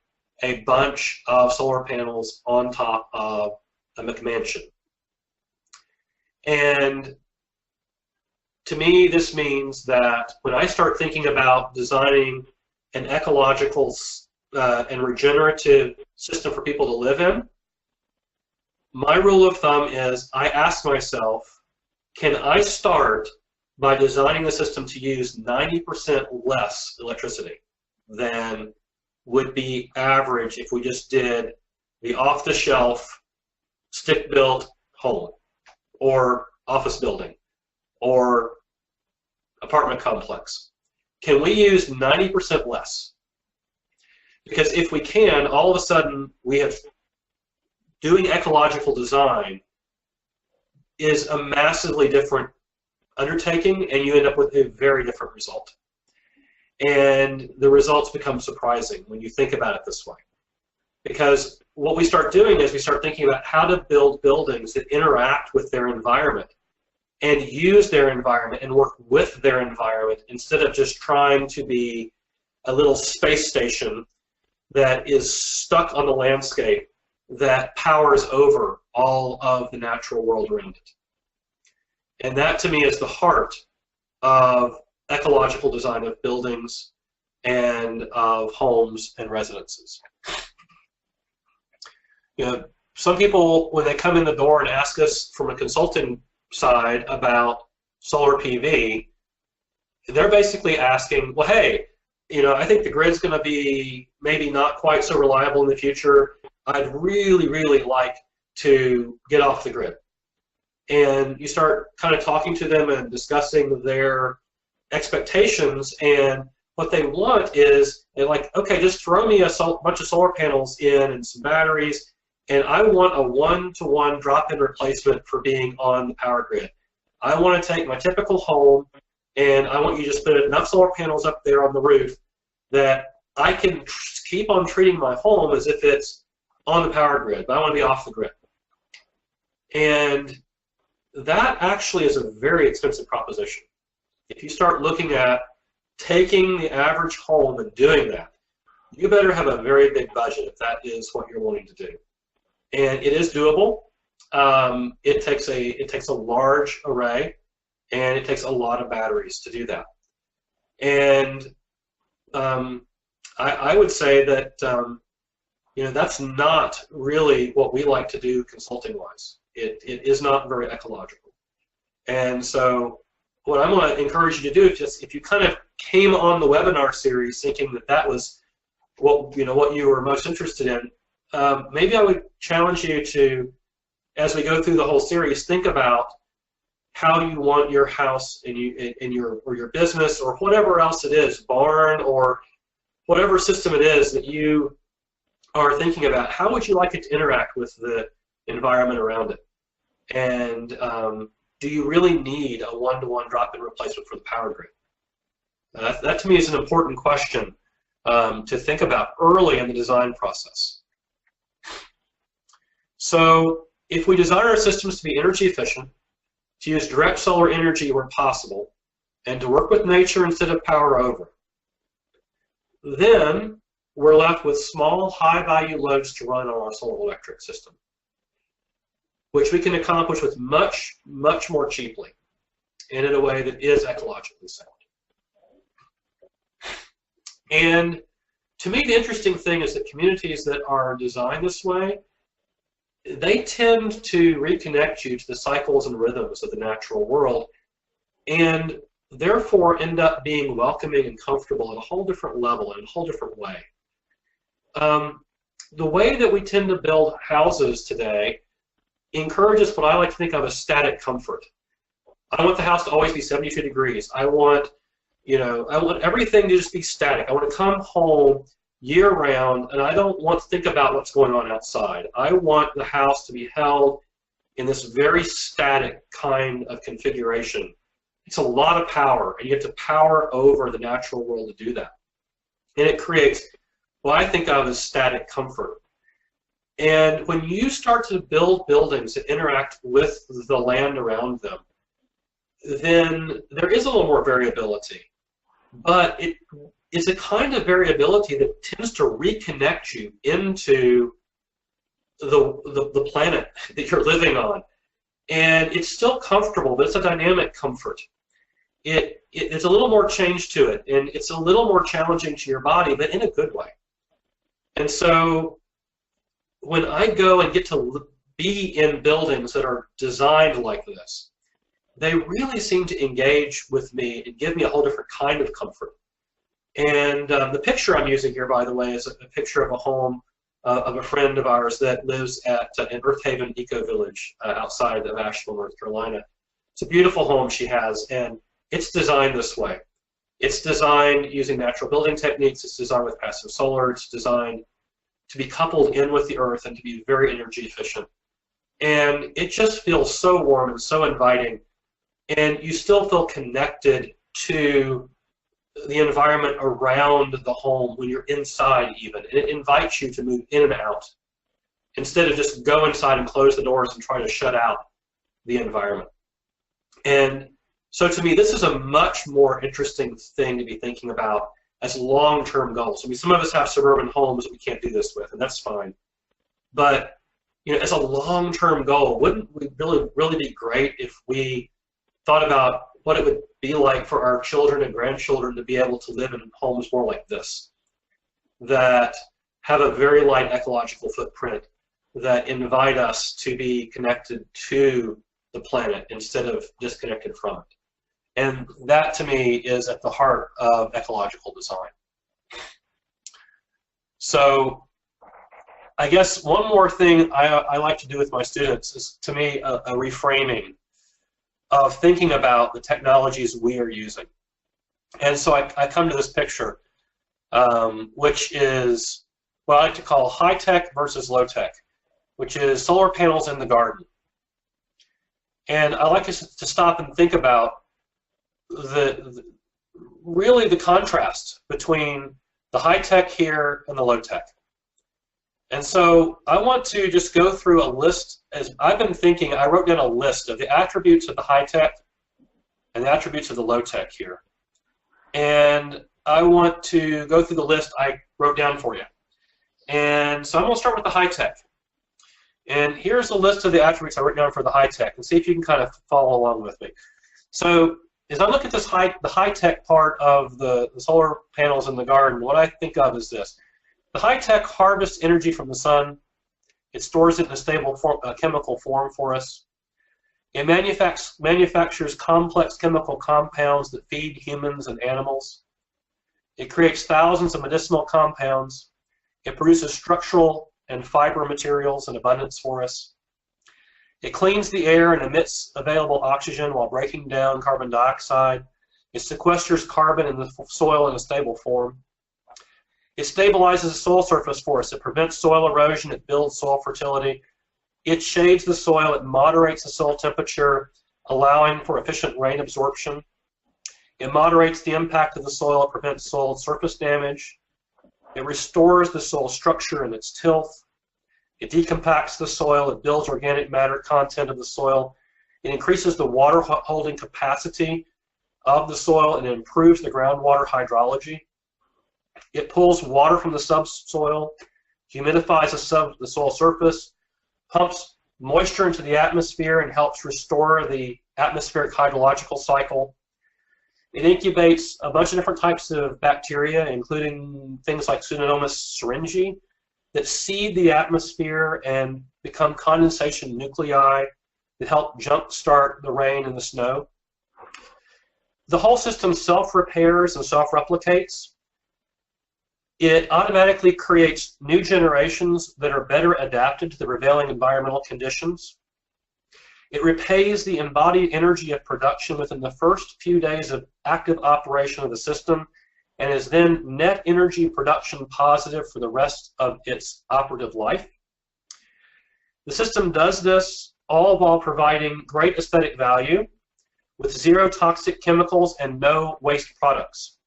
a bunch of solar panels on top of a McMansion. And to me, this means that when I start thinking about designing an ecological and regenerative system for people to live in, my rule of thumb is I ask myself, can I start by designing the system to use 90% less electricity than would be average if we just did the off-the-shelf, stick-built home, or office building, or apartment complex? Can we use 90% less? Because if we can, all of a sudden we have doing ecological design is a massively different undertaking, and you end up with a very different result. And the results become surprising when you think about it this way. Because what we start doing is we start thinking about how to build buildings that interact with their environment and use their environment and work with their environment instead of just trying to be a little space station that is stuck on the landscape that powers over all of the natural world around it. And that, to me, is the heart of ecological design of buildings and of homes and residences. Some people, when they come in the door and ask us from a consulting side about solar PV, they're basically asking, well, hey, I think the grid's going to be maybe not quite so reliable in the future. I'd really, really like to get off the grid. And you start kind of talking to them and discussing their expectations, and what they want is, they're like, okay, just throw me a bunch of solar panels in and some batteries, and I want a one-to-one drop-in replacement for being on the power grid. I want to take my typical home, and I want you to just put enough solar panels up there on the roof that I can keep on treating my home as if it's on the power grid, but I want to be off the grid. And that actually is a very expensive proposition. If you start looking at taking the average home and doing that, you better have a very big budget if that is what you're wanting to do. And it is doable. It takes a large array, and it takes a lot of batteries to do that. And I would say that that's not really what we like to do consulting-wise. It is not very ecological. And so what I'm going to encourage you to do is just, if you kind of came on the webinar series thinking that that was what you were most interested in, maybe I would challenge you to, as we go through the whole series, think about how you want your house and your business or whatever else it is, barn or whatever system it is that you are thinking about. How would you like it to interact with the environment around it? And do you really need a one-to-one drop-in replacement for the power grid? That to me is an important question to think about early in the design process. So if we design our systems to be energy efficient, to use direct solar energy where possible, and to work with nature instead of power over, then we're left with small, high-value loads to run on our solar electric system, which we can accomplish with much, much more cheaply and in a way that is ecologically sound. And to me, the interesting thing is that communities that are designed this way, they tend to reconnect you to the cycles and rhythms of the natural world, and therefore end up being welcoming and comfortable at a whole different level, in a whole different way. The way that we tend to build houses today encourages what I like to think of as static comfort. I want the house to always be 72 degrees. I want everything to just be static. I want to come home year-round, and I don't want to think about what's going on outside. I want the house to be held in this very static kind of configuration. It's a lot of power, and you have to power over the natural world to do that. And it creates what I think of as static comfort. And when you start to build buildings that interact with the land around them, then there is a little more variability. But it's a kind of variability that tends to reconnect you into the planet that you're living on. And it's still comfortable, but it's a dynamic comfort. It's a little more change to it, and it's a little more challenging to your body, but in a good way. And so when I go and get to be in buildings that are designed like this, they really seem to engage with me and give me a whole different kind of comfort. And the picture I'm using here, by the way, is a picture of a home of a friend of ours that lives at an Earth Haven Eco Village outside of Asheville, North Carolina. It's a beautiful home she has, and it's designed this way. It's designed using natural building techniques. It's designed with passive solar. It's designed to be coupled in with the earth and to be very energy efficient. And it just feels so warm and so inviting. And you still feel connected to the environment around the home when you're inside even. And it invites you to move in and out instead of just go inside and close the doors and try to shut out the environment. And so to me, this is a much more interesting thing to be thinking about as long-term goals. I mean, some of us have suburban homes that we can't do this with, and that's fine. But as a long-term goal, wouldn't it really be great if we thought about what it would be like for our children and grandchildren to be able to live in homes more like this, that have a very light ecological footprint, that invite us to be connected to the planet instead of disconnected from it. And that, to me, is at the heart of ecological design. So I guess one more thing I like to do with my students is, to me, a reframing of thinking about the technologies we are using. And so I come to this picture, which is what I like to call high-tech versus low-tech, which is solar panels in the garden. And I like us to stop and think about really the contrast between the high-tech here and the low-tech. And so I want to just go through a list. As I've been thinking, I wrote down a list of the attributes of the high-tech and the attributes of the low-tech here. And I want to go through the list I wrote down for you. And so I'm going to start with the high-tech. And here's a list of the attributes I wrote down for the high-tech, and see if you can kind of follow along with me. So as I look at this the high-tech part of the solar panels in the garden, what I think of is this. The high-tech harvests energy from the sun. It stores it in a stable chemical form for us. It manufactures complex chemical compounds that feed humans and animals. It creates thousands of medicinal compounds. It produces structural and fiber materials in abundance for us. It cleans the air and emits available oxygen while breaking down carbon dioxide. It sequesters carbon in the soil in a stable form. It stabilizes the soil surface for us. It prevents soil erosion. It builds soil fertility. It shades the soil. It moderates the soil temperature, allowing for efficient rain absorption. It moderates the impact of the soil. It prevents soil surface damage. It restores the soil structure and its tilth. It decompacts the soil. It builds organic matter content of the soil. It increases the water holding capacity of the soil and improves the groundwater hydrology. It pulls water from the subsoil, humidifies the soil surface, pumps moisture into the atmosphere, and helps restore the atmospheric hydrological cycle. It incubates a bunch of different types of bacteria, including things like Pseudomonas syringae, that seed the atmosphere and become condensation nuclei that help jumpstart the rain and the snow. The whole system self-repairs and self-replicates. It automatically creates new generations that are better adapted to the prevailing environmental conditions. It repays the embodied energy of production within the first few days of active operation of the system, and is then net energy production positive for the rest of its operative life. The system does this all while providing great aesthetic value with zero toxic chemicals and no waste products.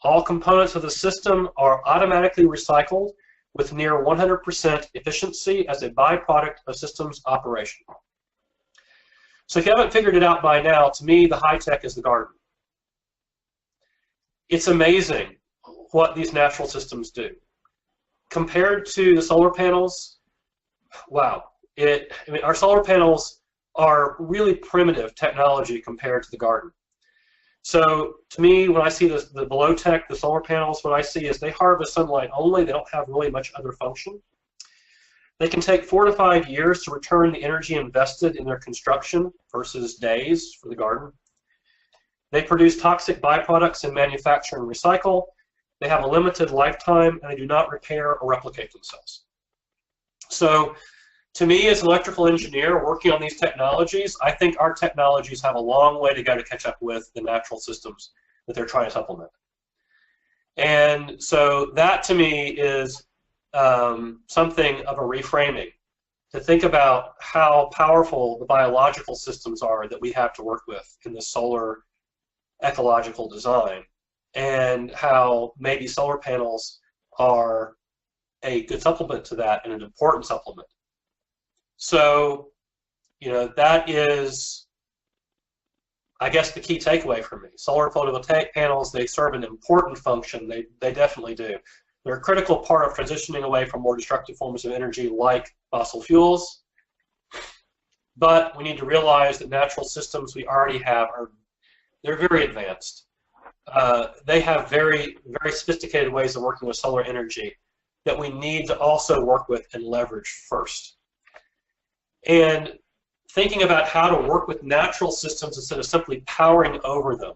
All components of the system are automatically recycled with near 100% efficiency as a byproduct of systems operation. So if you haven't figured it out by now, to me, the high-tech is the garden. It's amazing what these natural systems do. Compared to the solar panels, wow. I mean, our solar panels are really primitive technology compared to the garden. So to me, when I see the below tech, the solar panels, what I see is they harvest sunlight only. They don't have really much other function. They can take 4 to 5 years to return the energy invested in their construction versus days for the garden. They produce toxic byproducts in manufacture and recycle. They have a limited lifetime, and they do not repair or replicate themselves. So to me, as an electrical engineer working on these technologies, I think our technologies have a long way to go to catch up with the natural systems that they're trying to supplement. And so that, to me, is something of a reframing, to think about how powerful the biological systems are that we have to work with in the solar ecological design, and how maybe solar panels are a good supplement to that and an important supplement. So, you know, that is, I guess, the key takeaway for me. Solar photovoltaic panels, they serve an important function. They definitely do. They're a critical part of transitioning away from more destructive forms of energy like fossil fuels. But we need to realize that natural systems we already have they're very advanced. They have very, very sophisticated ways of working with solar energy that we need to also work with and leverage first. And thinking about how to work with natural systems instead of simply powering over them,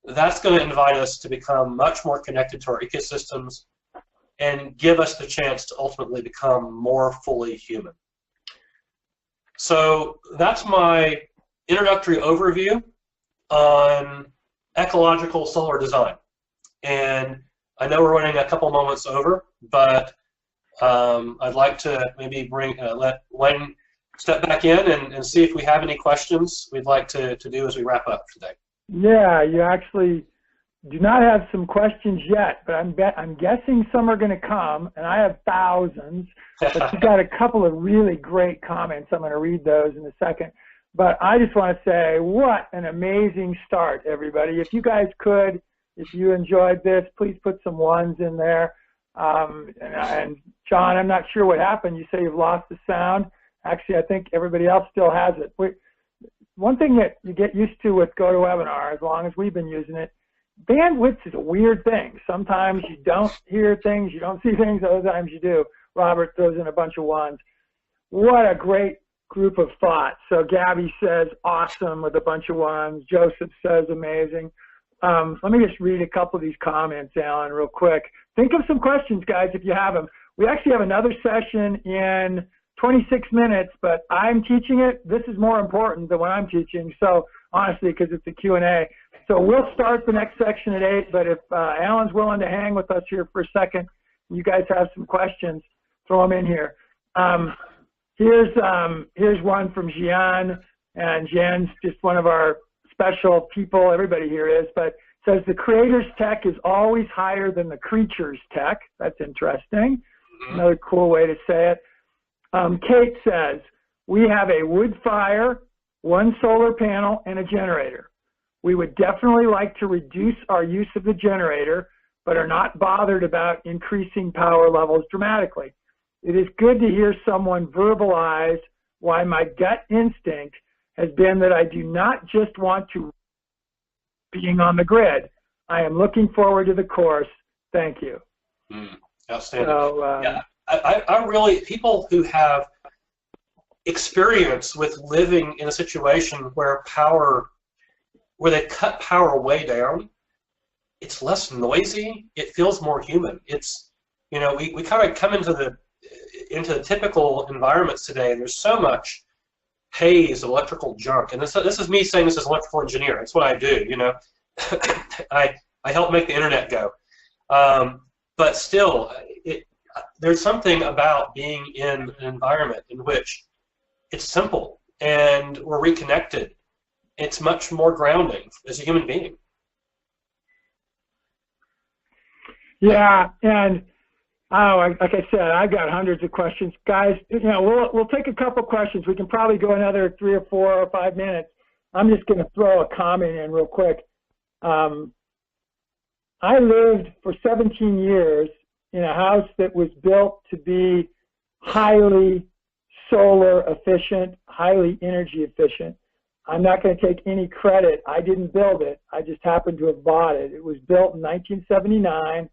that's going to invite us to become much more connected to our ecosystems, and give us the chance to ultimately become more fully human. So that's my introductory overview on ecological solar design. And I know we're running a couple moments over, but I'd like to maybe let Wayne step back in and see if we have any questions we'd like to do as we wrap up today. Yeah, you actually do not have some questions yet, but I'm guessing some are going to come, and I have thousands, but you got a couple of really great comments. I'm going to read those in a second. But I just want to say, what an amazing start, everybody. If you guys could, if you enjoyed this, please put some ones in there. And John, I'm not sure what happened. You say you've lost the sound. Actually, I think everybody else still has it. One thing that you get used to with GoToWebinar, as long as we've been using it, bandwidth is a weird thing. Sometimes you don't hear things, you don't see things, other times you do. Robert throws in a bunch of ones. What a great group of thoughts. So Gabby says awesome with a bunch of ones. Joseph says amazing. Let me just read a couple of these comments, Alan, real quick. Think of some questions, guys, if you have them. We actually have another session in 26 minutes, but I'm teaching it. This is more important than what I'm teaching, so honestly, because it's a Q&A. So we'll start the next section at 8, but if Alan's willing to hang with us here for a second, you guys have some questions, throw them in here. Here's one from Jian, and Jian's just one of our special people. Everybody here is, but says the creator's tech is always higher than the creature's tech. That's interesting. Another cool way to say it. Kate says, we have a wood fire, one solar panel, and a generator. We would definitely like to reduce our use of the generator, but are not bothered about increasing power levels dramatically. It is good to hear someone verbalize why my gut instinct has been that I do not just want to being on the grid. I am looking forward to the course. Thank you. Outstanding. So, yeah, I really, people who have experience with living in a situation where they cut power way down, it's less noisy, it feels more human. It's, you know, we kind of come into the typical environments today, and there's so much haze of electrical junk. And this is me saying this as an electrical engineer. It's what I do, you know. I help make the internet go. But still, there's something about being in an environment in which it's simple and we're reconnected. It's much more grounding as a human being. Yeah, and like I said, I've got hundreds of questions, guys. You know, we'll take a couple questions. We can probably go another 3 or 4 or 5 minutes. I'm just going to throw a comment in real quick. I lived for 17 years in a house that was built to be highly solar efficient, highly energy efficient. I'm not going to take any credit. I didn't build it. I just happened to have bought it. It was built in 1979,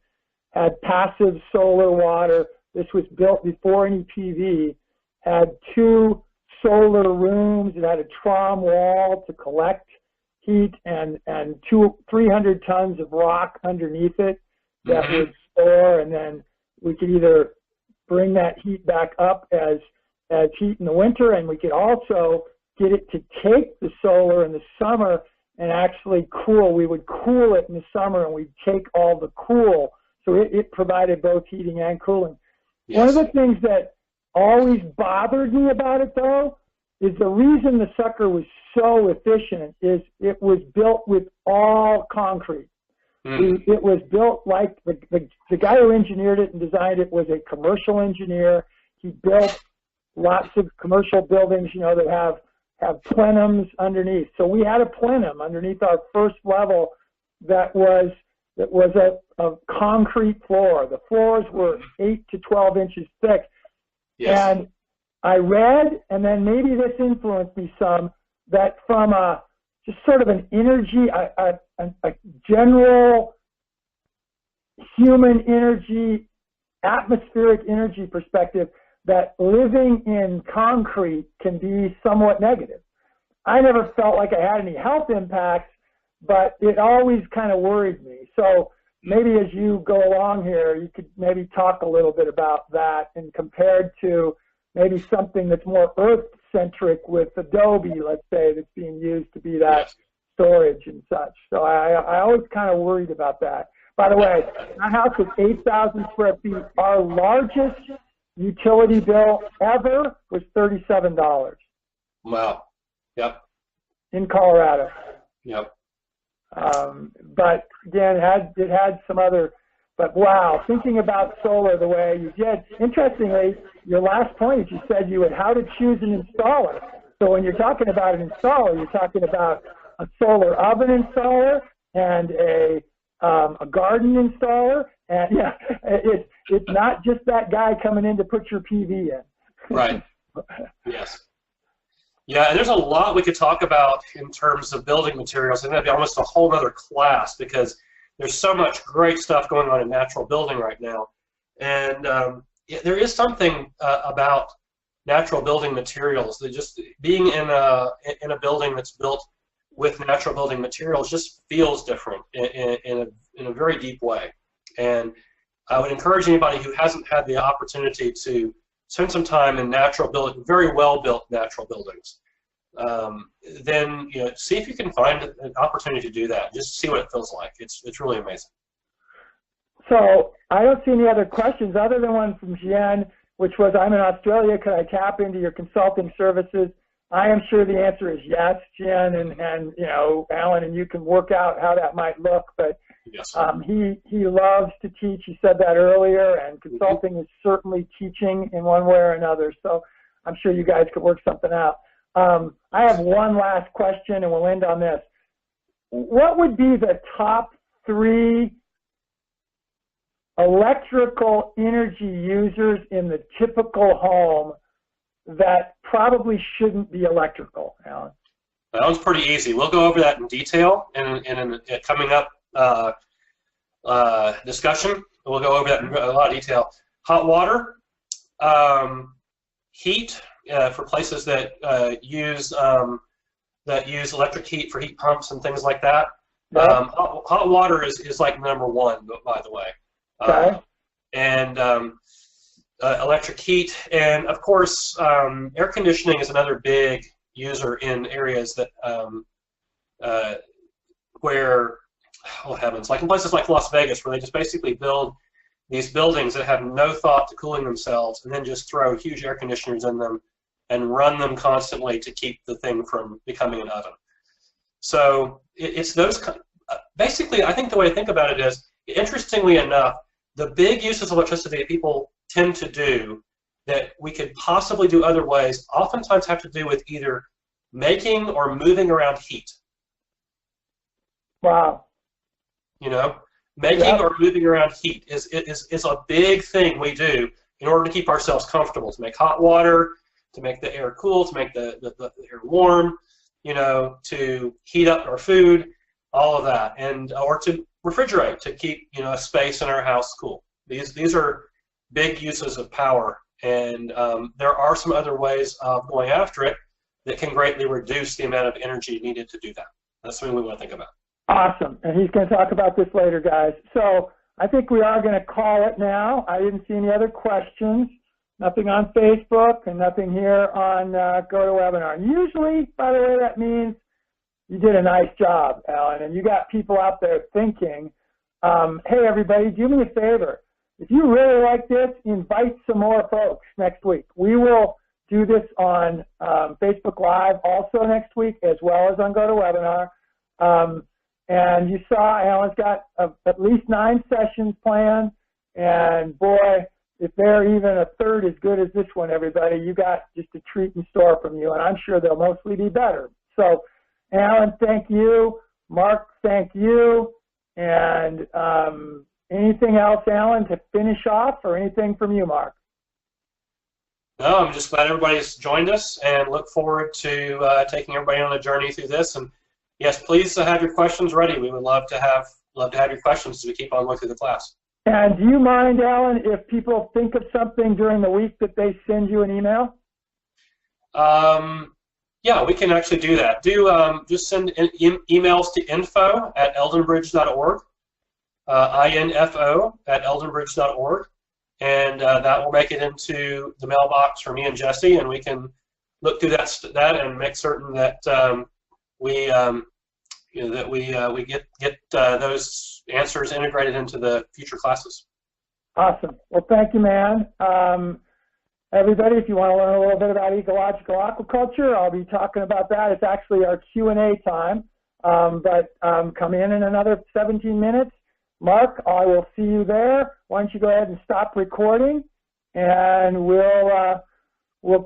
had passive solar water. This was built before any PV, had 2 solar rooms. It had a trom wall to collect heat and 300 tons of rock underneath it that would store, and then we could either bring that heat back up as heat in the winter, and we could also get it to take the solar in the summer and actually cool. We would cool it in the summer, and we'd take all the cool. So it provided both heating and cooling. Yes. One of the things that always bothered me about it, though, is the reason the sucker was so efficient is it was built with all concrete. It was built like the guy who engineered it and designed it was a commercial engineer. He built lots of commercial buildings, you know, that have plenums underneath. So we had a plenum underneath our first level that was a concrete floor. The floors were 8 to 12 inches thick. Yes. And I read, and then maybe this influenced me some, that from just sort of an energy, a general human energy, atmospheric energy perspective, that living in concrete can be somewhat negative. I never felt like I had any health impacts, but it always kind of worried me. So maybe as you go along here, you could maybe talk a little bit about that and compared to maybe something that's more Earth-centric with Adobe, let's say, that's being used to be that storage and such. So I always kind of worried about that. By the way, our house is 8,000 square feet. Our largest utility bill ever was $37. Wow. Yep. In Colorado. Yep. But again, it had some other, but wow, thinking about solar the way you did. Interestingly, your last point is you said you had how to choose an installer. So when you're talking about an installer, you're talking about a solar oven installer and a garden installer, and yeah, it's not just that guy coming in to put your PV in. Right. Yes. Yeah, and there's a lot we could talk about in terms of building materials, and that'd be almost a whole other class because there's so much great stuff going on in natural building right now. And there is something about natural building materials that just being in a building that's built with natural building materials just feels different in a very deep way. And I would encourage anybody who hasn't had the opportunity to spend some time in natural building, very well built natural buildings, then see if you can find an opportunity to do that. Just see what it feels like. It's really amazing. So I don't see any other questions other than one from Jen, which was, I'm in Australia, could I tap into your consulting services? I am sure the answer is yes, Jen, and Alan, and you can work out how that might look. But yes. He loves to teach. He said that earlier, and consulting is certainly teaching in one way or another. So I'm sure you guys could work something out. I have one last question, and we'll end on this. What would be the top 3 electrical energy users in the typical home that probably shouldn't be electrical, Alan? That one's pretty easy. We'll go over that in detail in a coming up discussion. We'll go over that in a lot of detail. Hot water, heat for places that use electric heat for heat pumps and things like that. Yeah. Hot water is like #1, by the way. Okay. And electric heat, and of course, air conditioning is another big user in areas that where, oh heavens, like in places like Las Vegas, where they just basically build these buildings that have no thought to cooling themselves, and then just throw huge air conditioners in them and run them constantly to keep the thing from becoming an oven. So it's those basically, I think the way I think about it is, interestingly enough, the big uses of electricity that people tend to do that we could possibly do other ways oftentimes have to do with either making or moving around heat. Wow. Making or moving around heat is a big thing we do in order to keep ourselves comfortable, to make hot water, to make the air cool, to make the air warm, to heat up our food, all of that, and or to refrigerate, to keep a space in our house cool. These are big uses of power, and there are some other ways of going after it that can greatly reduce the amount of energy needed to do that. That's something we want to think about. Awesome, and he's going to talk about this later, guys. So I think we are going to call it now. I didn't see any other questions. Nothing on Facebook and nothing here on GoToWebinar. And usually, by the way, that means you did a nice job, Alan, and you got people out there thinking, hey, everybody, do me a favor. If you really like this, invite some more folks next week. We will do this on Facebook Live also next week, as well as on GoToWebinar. And you saw Alan's got at least 9 sessions planned, and boy, if they're even a third as good as this one, everybody, you got just a treat in store from you, and I'm sure they'll mostly be better. So, Alan, thank you. Mark, thank you. And anything else, Alan, to finish off, or anything from you, Mark? No, I'm just glad everybody's joined us, and look forward to taking everybody on a journey through this. And yes, please have your questions ready. We would love to have your questions as we keep on going through the class. And do you mind, Alan, if people think of something during the week that they send you an email? Yeah, we can actually do that. Just send emails to info@eldonbridge.org, info@eldonbridge.org, and that will make it into the mailbox for me and Jesse, and we can look through that and make certain that we get those answers integrated into the future classes. Awesome. Well, thank you, man. Everybody, if you want to learn a little bit about ecological aquaculture, I'll be talking about that. It's actually our Q&A time, but come in another 17 minutes. Mark, I will see you there. Why don't you go ahead and stop recording, and we'll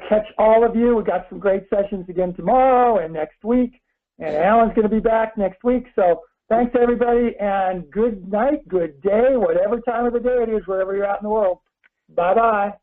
catch all of you. We've got some great sessions again tomorrow and next week, and Alan's going to be back next week. So thanks, everybody, and good night, good day, whatever time of the day it is, wherever you're out in the world. Bye-bye.